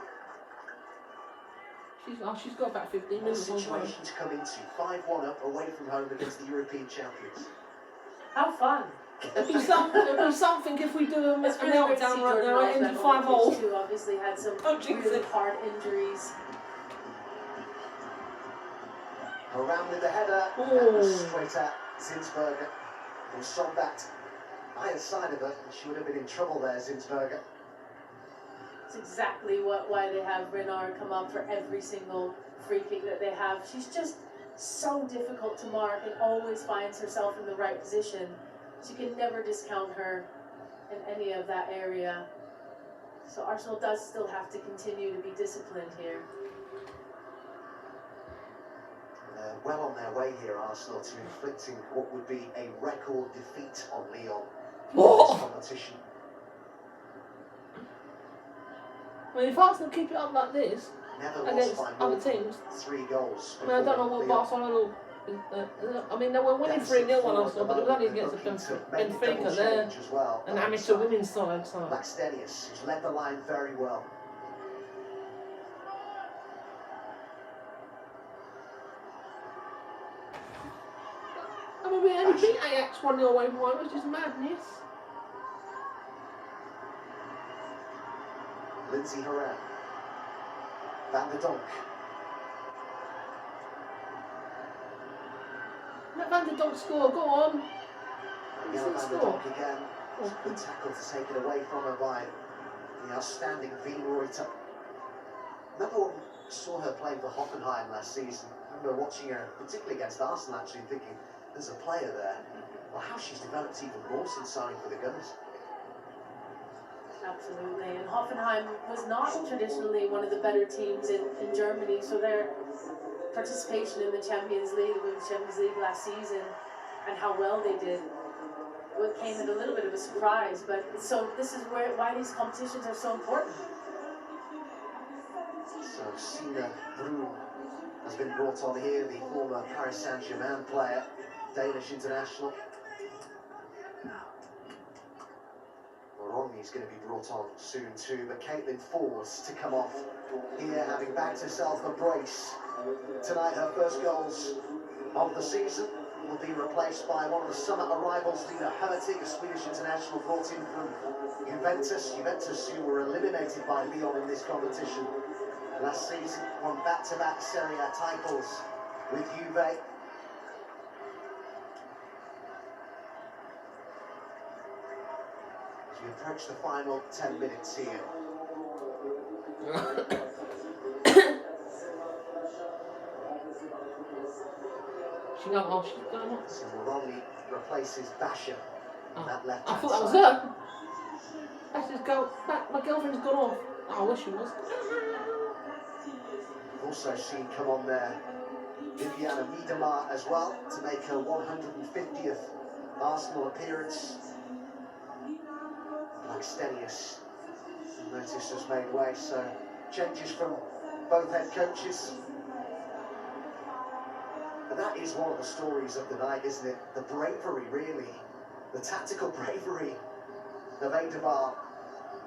She's got about 15 minutes. What situation to come into? 5-1 up away from home against the European champions. How fun! It'd be something if we do a meltdown right now at end 5-all. Who obviously had some really hard injuries. Around with the header, that was straight at Zinsberger, who saw that either side of her, and she would have been in trouble there, Zinsberger. It's exactly why they have Renard come up for every single free kick that they have. She's just so difficult to mark and always finds herself in the right position. So you can never discount her in any of that area. So Arsenal does still have to continue to be disciplined here. They're well on their way here, Arsenal, to inflicting what would be a record defeat on Lyon in this competition. I mean, if Arsenal keep it up like this Never against lost by other teams, 3 goals. I mean, I don't know what Barcelona. I mean, they were winning 3-0 on Arsenal, but it was only against Benfica. They're an amateur women's side. So. Blackstenius, who's led the line very well. I mean, we only beat Ajax 1-0 away from home, which is madness. Lindsay Horan, Van der Donk. Let Van der Donk score, go on. Van der Donk again. Good tackle to take it away from her by the outstanding Veen Reuter. Remember when we saw her playing for Hoffenheim last season? I remember watching her, particularly against Arsenal, actually thinking, there's a player there. Well, how she's developed even more since signing for the Gunners. Absolutely, and Hoffenheim was not traditionally one of the better teams in Germany, so their participation in the Champions League, the Women's Champions League last season, and how well they did, it came at a little bit of a surprise. But so this is why these competitions are so important. So Sina Brun has been brought on here, the former Paris Saint-Germain player, Danish international. Rodney's going to be brought on soon too, but Caitlin forced to come off here, having backed herself a brace. Tonight her first goals of the season will be replaced by one of the summer arrivals, Lina Hurtig, a Swedish international brought in from Juventus. Juventus, who were eliminated by Lyon in this competition last season, won back-to-back Serie A titles with Juve. As we approach the final 10 minutes here. She's going off. So Romney replaces Basher. That left I thought that was her. Basher's go back. My girlfriend's gone off. Oh, I wish she was. Also seen come on there Viviana Miedemar as well to make her 150th Arsenal appearance. Blackstenius Notice has made way, so changes from both head coaches. And that is one of the stories of the night, isn't it? The bravery, really. The tactical bravery of Eidemar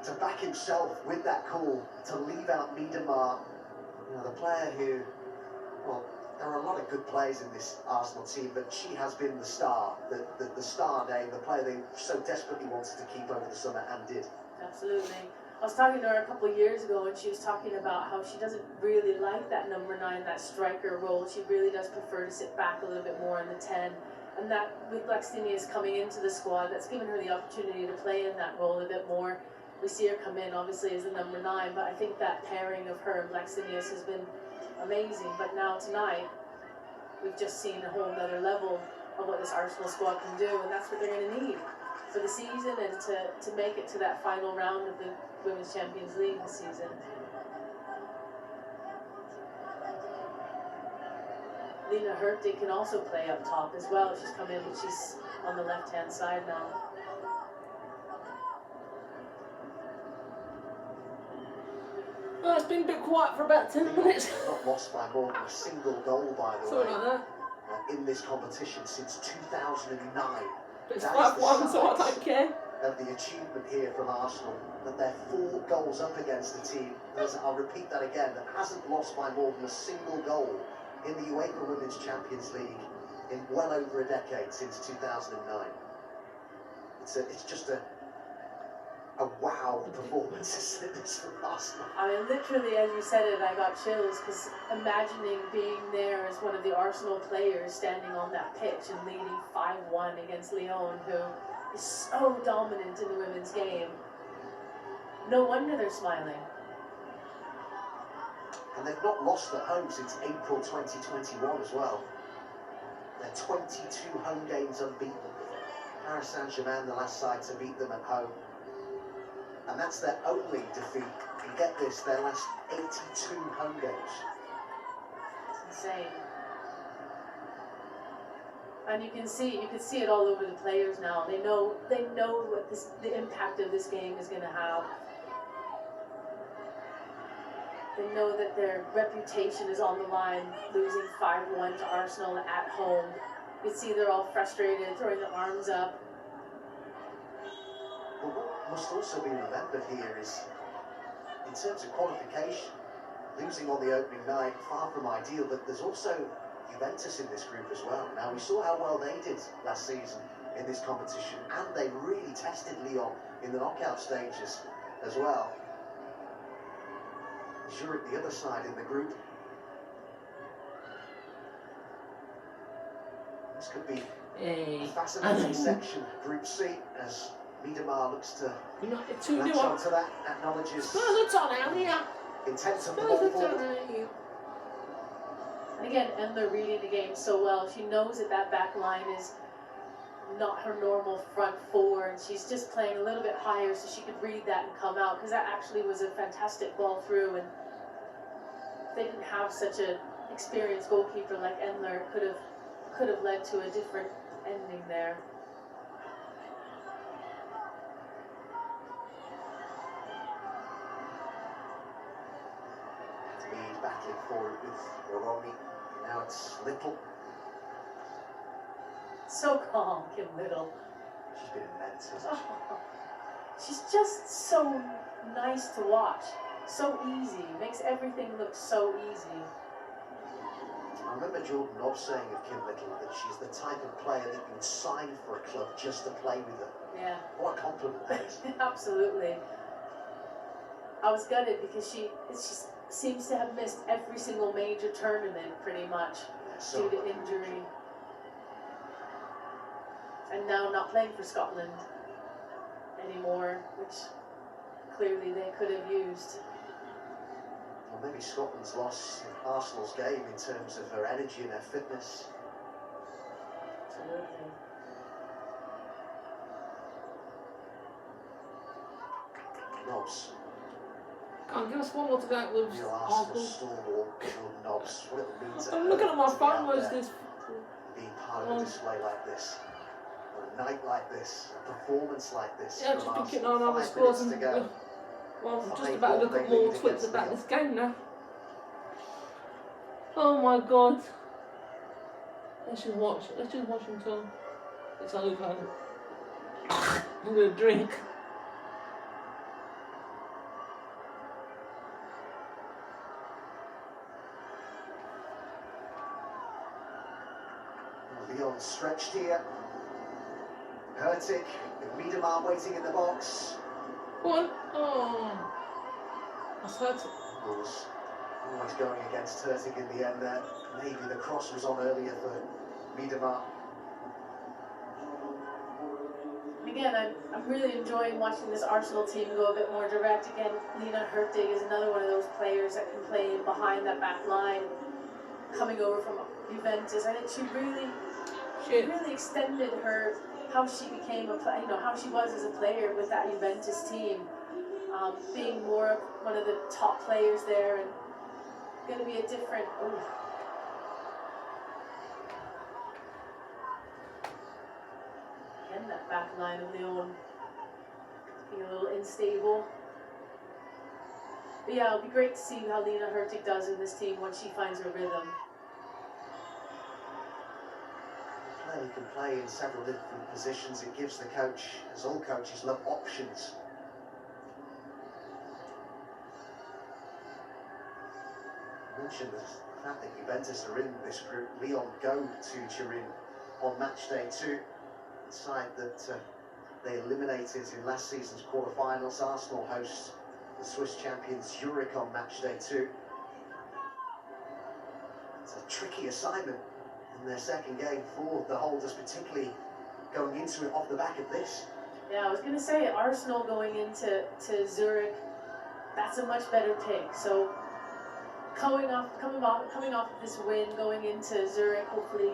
to back himself with that call, to leave out Miedemar. You know, the player who, well, there are a lot of good players in this Arsenal team, but she has been the star, the star name, the player they so desperately wanted to keep over the summer and did. Absolutely. I was talking to her a couple of years ago, and she was talking about how she doesn't really like that number 9, that striker role. She really does prefer to sit back a little bit more in the 10. And that, with Blackstenius coming into the squad, that's given her the opportunity to play in that role a bit more. We see her come in, obviously, as the number 9, but I think that pairing of her and Blackstenius has been amazing. But now tonight, we've just seen a whole nother level of what this Arsenal squad can do, and that's what they're going to need for the season and to make it to that final round of the Women's Champions League this season. Lena Hurtig can also play up top as well. She's come in, but she's on the left-hand side now. Well, it's been a bit quiet for about 10 minutes. Not lost by more than a single goal, by the way, Something like that. in this competition since 2009. It's That is 5-1, the so I size don't care. of the achievement here from Arsenal, that they're 4 goals up against the team. I'll repeat that again, that hasn't lost by more than a single goal in the UEFA Women's Champions League in well over a decade, since 2009. It's just a wow performance, isn't it, this from Arsenal? I mean, literally, as you said it, I got chills, because imagining being there as one of the Arsenal players standing on that pitch and leading 5-1 against Lyon, who is so dominant in the women's game. No wonder they're smiling. And they've not lost at home since April 2021 as well. They're 22 home games unbeaten. Paris Saint-Germain, the last side to beat them at home. And that's their only defeat. And get this, their last 82 home games. It's insane. And you can see it all over the players now. They know what the impact of this game is going to have. They know that their reputation is on the line, losing 5-1 to Arsenal at home. You can see they're all frustrated, throwing their arms up. But what must also be remembered here is, in terms of qualification, losing on the opening night, far from ideal, but there's also Juventus in this group as well. Now, we saw how well they did last season in this competition, and they really tested Lyon in the knockout stages as well. Zurich, the other side in the group. This could be a fascinating section, Group C, as Miedemar looks to United latch 2-0 up. onto that, acknowledges Spurs are done out here. intent of the Spurs ball are forward. done out here. And again, Endler reading the game so well. She knows that back line is not her normal front 4, and she's just playing a little bit higher so she could read that and come out, because that actually was a fantastic ball through, and if they didn't have such an experienced goalkeeper like Endler, it could have led to a different ending there. Mead battling forward with Oroni. Now it's Little. So calm, Kim Little. She's been immense, hasn't she? Oh, she's just so nice to watch. So easy. Makes everything look so easy. I remember Jordan Nobbs saying of Kim Little that she's the type of player that you would sign for a club just to play with her. Yeah. What a compliment that is. Absolutely. I was gutted because she seems to have missed every single major tournament pretty much So due to injury. And now not playing for Scotland anymore, which clearly they could have used. Well, maybe Scotland's lost Arsenal's game in terms of her energy and her fitness. Absolutely. Nobbs. Can't give us one more to go with Real Arsenal Arsenal. stalwart, Jordan Nobbs. What it means to I'm her looking at my to be phone, out where's there, this? being part of a display like this, on a night like this, a performance like this. Yeah, from just been Arsenal. getting on other 5 scores minutes and to go. Well, I'm just about to look at more tweets about this game now. Oh my god. Let's just watch until it's over. I'm gonna drink. Leon stretched here. Hurtig with Miedemar waiting in the box. What? Oh. That's Hurtig. Was always going against Hurtig in the end there. Maybe the cross was on earlier for Miedemar. Again, I'm really enjoying watching this Arsenal team go a bit more direct. Again, Lena Hurtig is another one of those players that can play behind that back line, coming over from Juventus. I think she really extended her, how she became a player, how she was as a player with that Juventus team, being more one of the top players there, and going to be a different. Ooh. Again, that back line of Lyon being a little unstable. But yeah, it'll be great to see how Lena Hurtig does in this team once she finds her rhythm. You can play in several different positions. It gives the coach, as all coaches love, options. I mentioned the fact that Juventus are in this group. Lyon go to Turin on match day 2. The side that they eliminated in last season's quarterfinals. Arsenal host the Swiss champions Zurich on match day 2. It's a tricky assignment in their second game for the holders, particularly going into it off the back of this. Yeah, I was going to say Arsenal going into Zurich, that's a much better pick. So coming off this win, going into Zurich, hopefully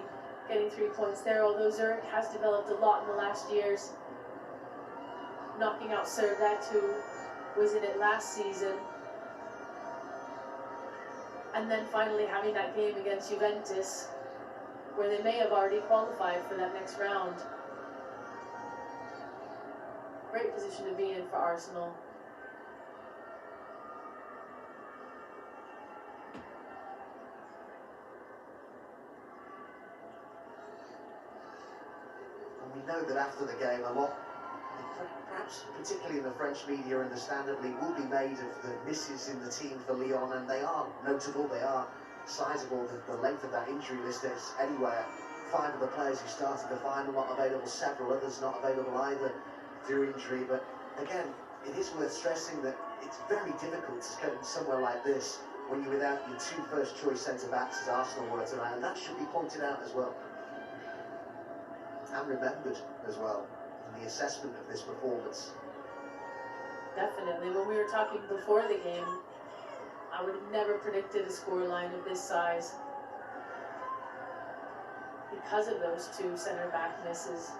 getting 3 points there. Although Zurich has developed a lot in the last years, knocking out Servette, who was in it last season, and then finally having that game against Juventus, where they may have already qualified for that next round. Great position to be in for Arsenal. And we know that after the game, a lot, perhaps particularly in the French media, understandably, will be made of the misses in the team for Lyon, and they are notable, they are sizable. The length of that injury list is anywhere. 5 of the players who started the final not available, several others not available either through injury. But again, it is worth stressing that it's very difficult to go somewhere like this when you're without your 2 first choice centre-backs, as Arsenal were tonight, and that should be pointed out as well, and remembered as well in the assessment of this performance. Definitely. When we were talking before the game, I would have never predicted a scoreline of this size because of those 2 centre-back misses.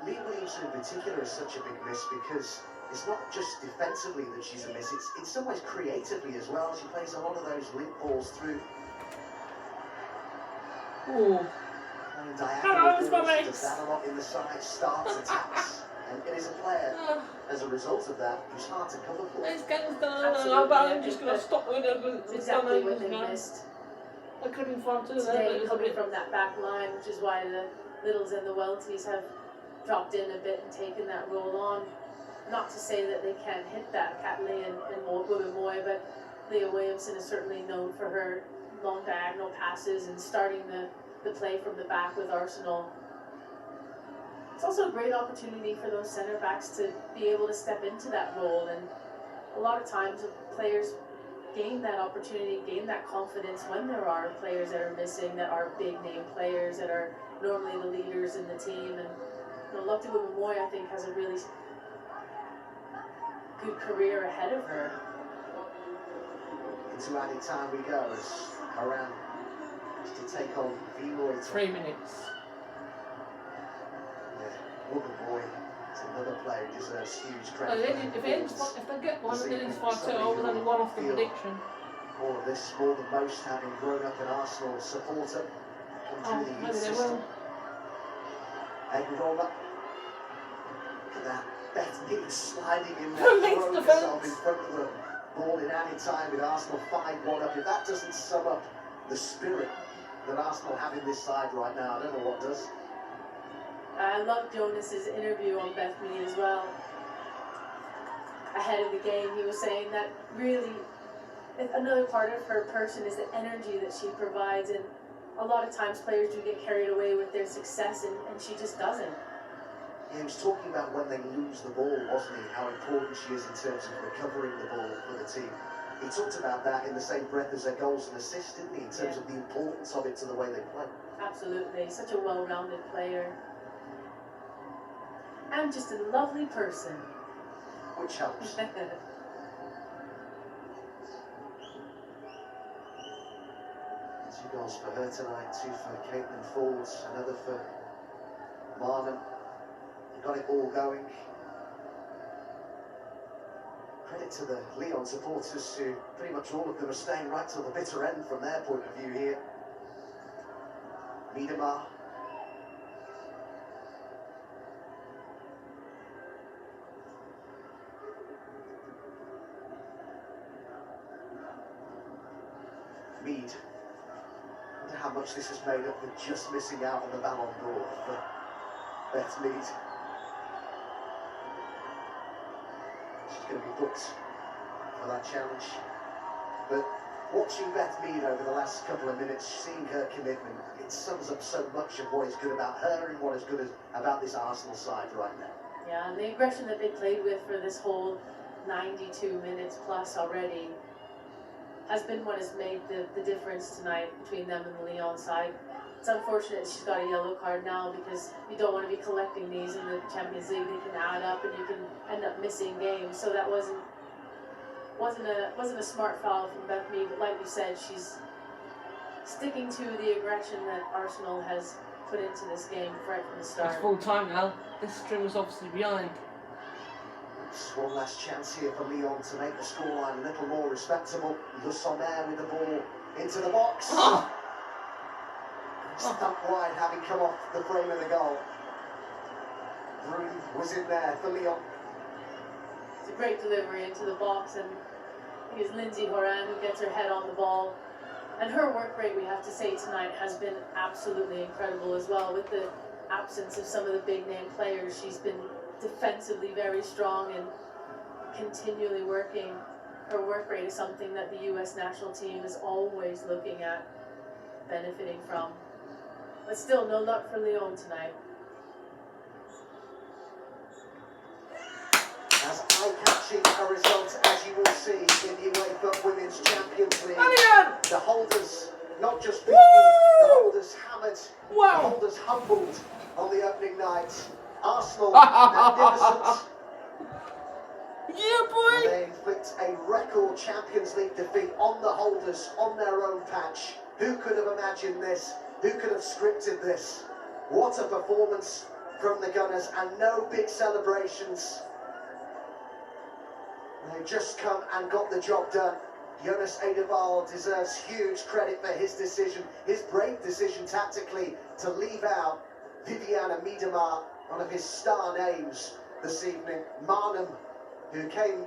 Leah Williamson in particular is such a big miss because it's not just defensively that she's a miss, it's in some ways creatively as well. She plays a lot of those link balls through. Ooh. Diagonal balls, she does that a lot in the side, starts attacks. And it is a player, as a result of that, who's hard to cover for. This game's done. Absolutely, I'm just going to stop with it. It's exactly what they missed. I could have been fun too. Today, coming from that back line, which is why the Littles and the Welties have dropped in a bit and taken that role on. Not to say that they can't hit that, Catley and Moy, but Leah Williamson is certainly known for her long diagonal passes and starting the play from the back with Arsenal. It's also a great opportunity for those centre backs to be able to step into that role, and a lot of times players gain that opportunity, gain that confidence when there are players that are missing, that are big name players, that are normally the leaders in the team. And Lotte Moy, I think, has a really good career ahead of her. Into added time we go as Haran is to take on Vloy. 3 minutes. Yeah, Moy is another player who deserves huge Well, credit. if they get one, then it's 5-2. I was only 1 off the prediction. All of this more than most, having grown up an Arsenal supporter, come through the youth Maybe they system. will. Egg roller. Look at that. Beth Mead sliding in Who there, needs throwing defence? herself in front of the ball in added time with Arsenal 5-1 up. If that doesn't sum up the spirit that Arsenal have in this side right now, I don't know what does. I love Jonas's interview on Beth Mead as well. Ahead of the game, he was saying that really another part of her person is the energy that she provides, and a lot of times players do get carried away with their success, and she just doesn't. Yeah, he was talking about when they lose the ball, wasn't he? How important she is in terms of recovering the ball for the team. He talked about that in the same breath as their goals and assists, didn't he? In terms of the importance of it to the way they play. Absolutely, such a well-rounded player. And just a lovely person. Which helps. 2 goals for her tonight, 2 for Caitlin Fords, another for Marnham. They got it all going. Credit to the Lyon supporters, who pretty much all of them are staying right till the bitter end from their point of view here. Miedemar. Mead. I wonder how much this has made up for just missing out on the Ballon d'Or for Beth Mead. She's going to be booked for that challenge. But watching Beth Mead over the last couple of minutes, seeing her commitment, it sums up so much of what is good about her and what is good about this Arsenal side right now. Yeah, and the aggression that they played with for this whole 92 minutes plus already has been what has made the difference tonight between them and the Lyon side. It's unfortunate she's got a yellow card now, because you don't want to be collecting these in the Champions League. They can add up and you can end up missing games. So that wasn't a smart foul from Beth Mead, but like you said, she's sticking to the aggression that Arsenal has put into this game right from the start. It's full time now. This string was obviously behind. Just one last chance here for Lyon to make the scoreline a little more respectable. Le Sommer with the ball into the box. Stuck wide, having come off the frame of the goal. Broom was in there for Lyon. It's a great delivery into the box, and I think it's Lindsay Horan who gets her head on the ball. And her work rate, we have to say, tonight has been absolutely incredible as well. With the absence of some of the big name players, she's been defensively very strong and continually working. Her work rate is something that the US national team is always looking at benefiting from. But still, no luck for Lyon tonight. As eye-catching a result as you will see in the UEFA Women's Champions League. The holders not just beaten, the holders hammered, the holders humbled on the opening night. Arsenal magnificent. Yeah, boy! They inflict a record Champions League defeat on the holders on their own patch. Who could have imagined this? Who could have scripted this? What a performance from the Gunners, and no big celebrations. They've just come and got the job done. Jonas Eidevall deserves huge credit for his decision, his brave decision tactically to leave out Viviana Miedemar, one of his star names this evening. Marnham, who came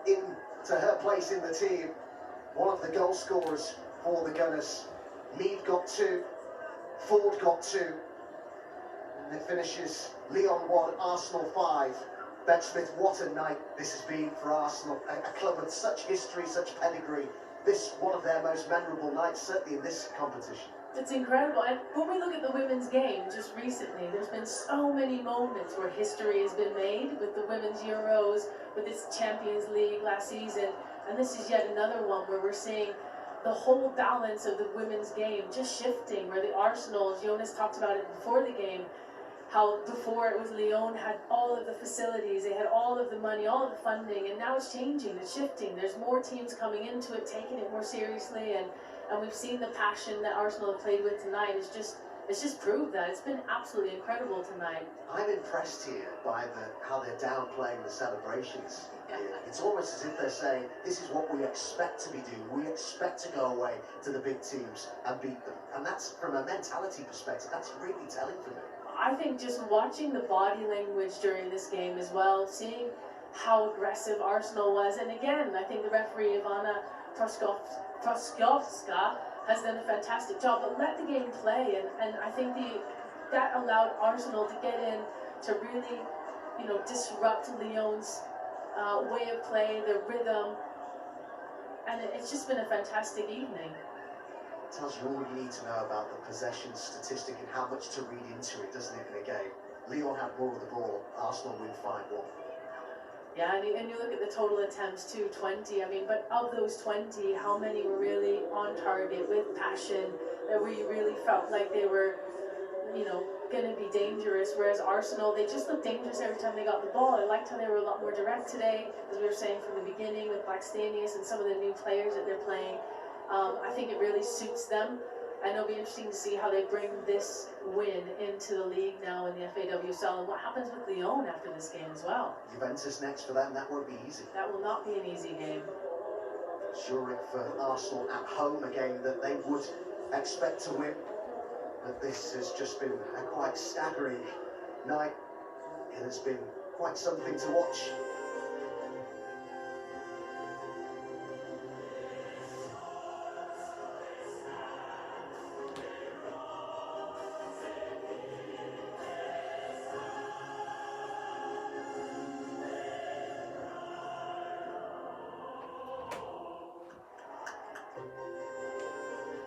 in to her place in the team, one of the goal scorers for the Gunners. Mead got 2, Ford got 2, and it finishes Lyon 1, Arsenal 5. Ben Smith, what a night this has been for Arsenal, a club with such history, such pedigree. This one of their most memorable nights, certainly in this competition. It's incredible. And when we look at the women's game just recently, there's been so many moments where history has been made with the Women's Euros, with this Champions League last season, and this is yet another one where we're seeing the whole balance of the women's game just shifting, where the Arsenal, Jonas talked about it before the game, how before it was Lyon had all of the facilities, they had all of the money, all of the funding, and now it's changing, it's shifting. There's more teams coming into it, taking it more seriously, and we've seen the passion that Arsenal have played with tonight. It's just proved that. It's been absolutely incredible tonight. I'm impressed here by how they're downplaying the celebrations. It's almost as if they're saying, this is what we expect to be doing. We expect to go away to the big teams and beat them. And that's, from a mentality perspective, that's really telling for me. I think just watching the body language during this game as well, seeing how aggressive Arsenal was, and again, I think the referee Ivana Troskowska has done a fantastic job, but let the game play, and I think that allowed Arsenal to get in to really, disrupt Lyon's way of play, their rhythm, and it's just been a fantastic evening. Tells you all you need to know about the possession statistic and how much to read into it, doesn't it, in a game? Lyon had more of the ball, Arsenal win 5-1. Yeah, and you look at the total attempts too, 20. I mean, but of those 20, how many were really on target with passion, that we really felt like they were, going to be dangerous, whereas Arsenal, they just looked dangerous every time they got the ball. I liked how they were a lot more direct today, as we were saying from the beginning with Blackstenius and some of the new players that they're playing. I think it really suits them, and it'll be interesting to see how they bring this win into the league now in the FAWSL, and what happens with Lyon after this game as well. Juventus next for them, that won't be easy. That will not be an easy game. Zurich for Arsenal at home, a game that they would expect to win, but this has just been a quite staggering night. It has been quite something to watch.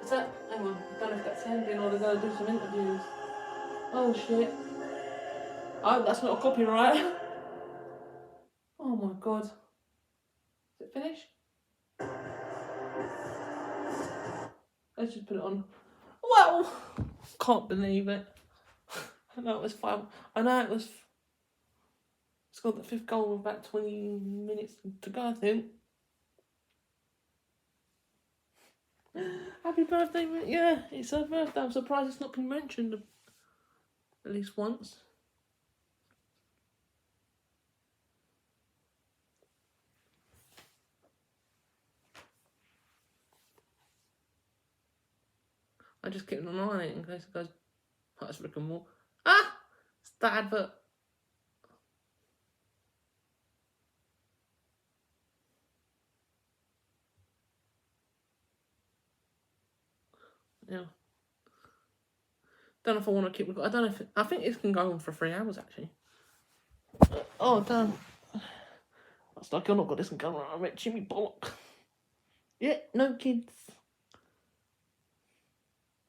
Is that, hang on, I don't know if that's ending or they're going to do some interviews. Oh shit. I hope that's not a copyright. Oh my god. Is it finished? Let's just put it on. Well, can't believe it. I know it was 5. I know it was. It's got the 5th goal with about 20 minutes to go, I think. Happy birthday, yeah, it's her birthday. I'm surprised it's not been mentioned at least once. I just keep an eye on it in case it goes, oh, it's Rick and Morty. Ah! It's the advert. Yeah. Don't know if I want to keep recording. I don't know if I think it can go on for 3 hours actually. Oh damn! That's like I've not got this in camera. I'm at Jimmy Bollock. Yeah, no kids.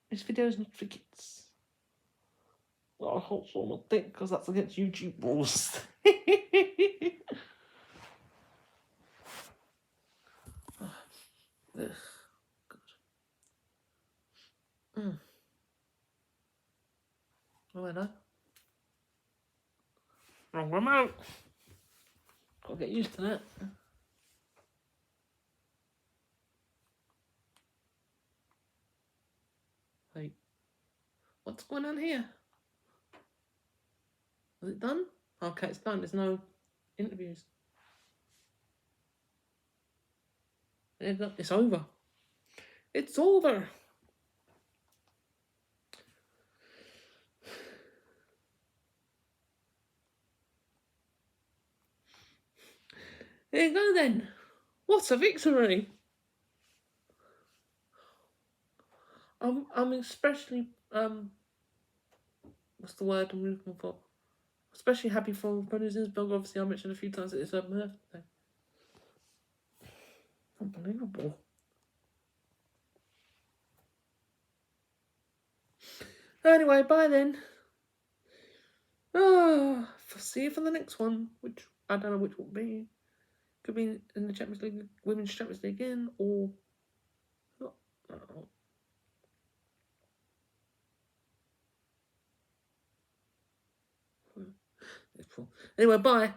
This video is not for kids. Well, I hope so. I don't think because that's against YouTube rules. Ugh, God. Oh, hello. Wrong remote. Gotta get used to that. Wait. What's going on here? Is it done? Okay, it's done. There's no interviews. It's over. It's over. There you go then. What a victory! I'm especially what's the word I'm looking for? Especially happy for Brendan Zinsberg. Obviously, I mentioned a few times that it's her birthday. Unbelievable. Anyway, bye then. Oh, see you for the next one, which I don't know which will be. Could be in the Champions League, Women's Champions League again, or not. I don't know. Anyway, bye.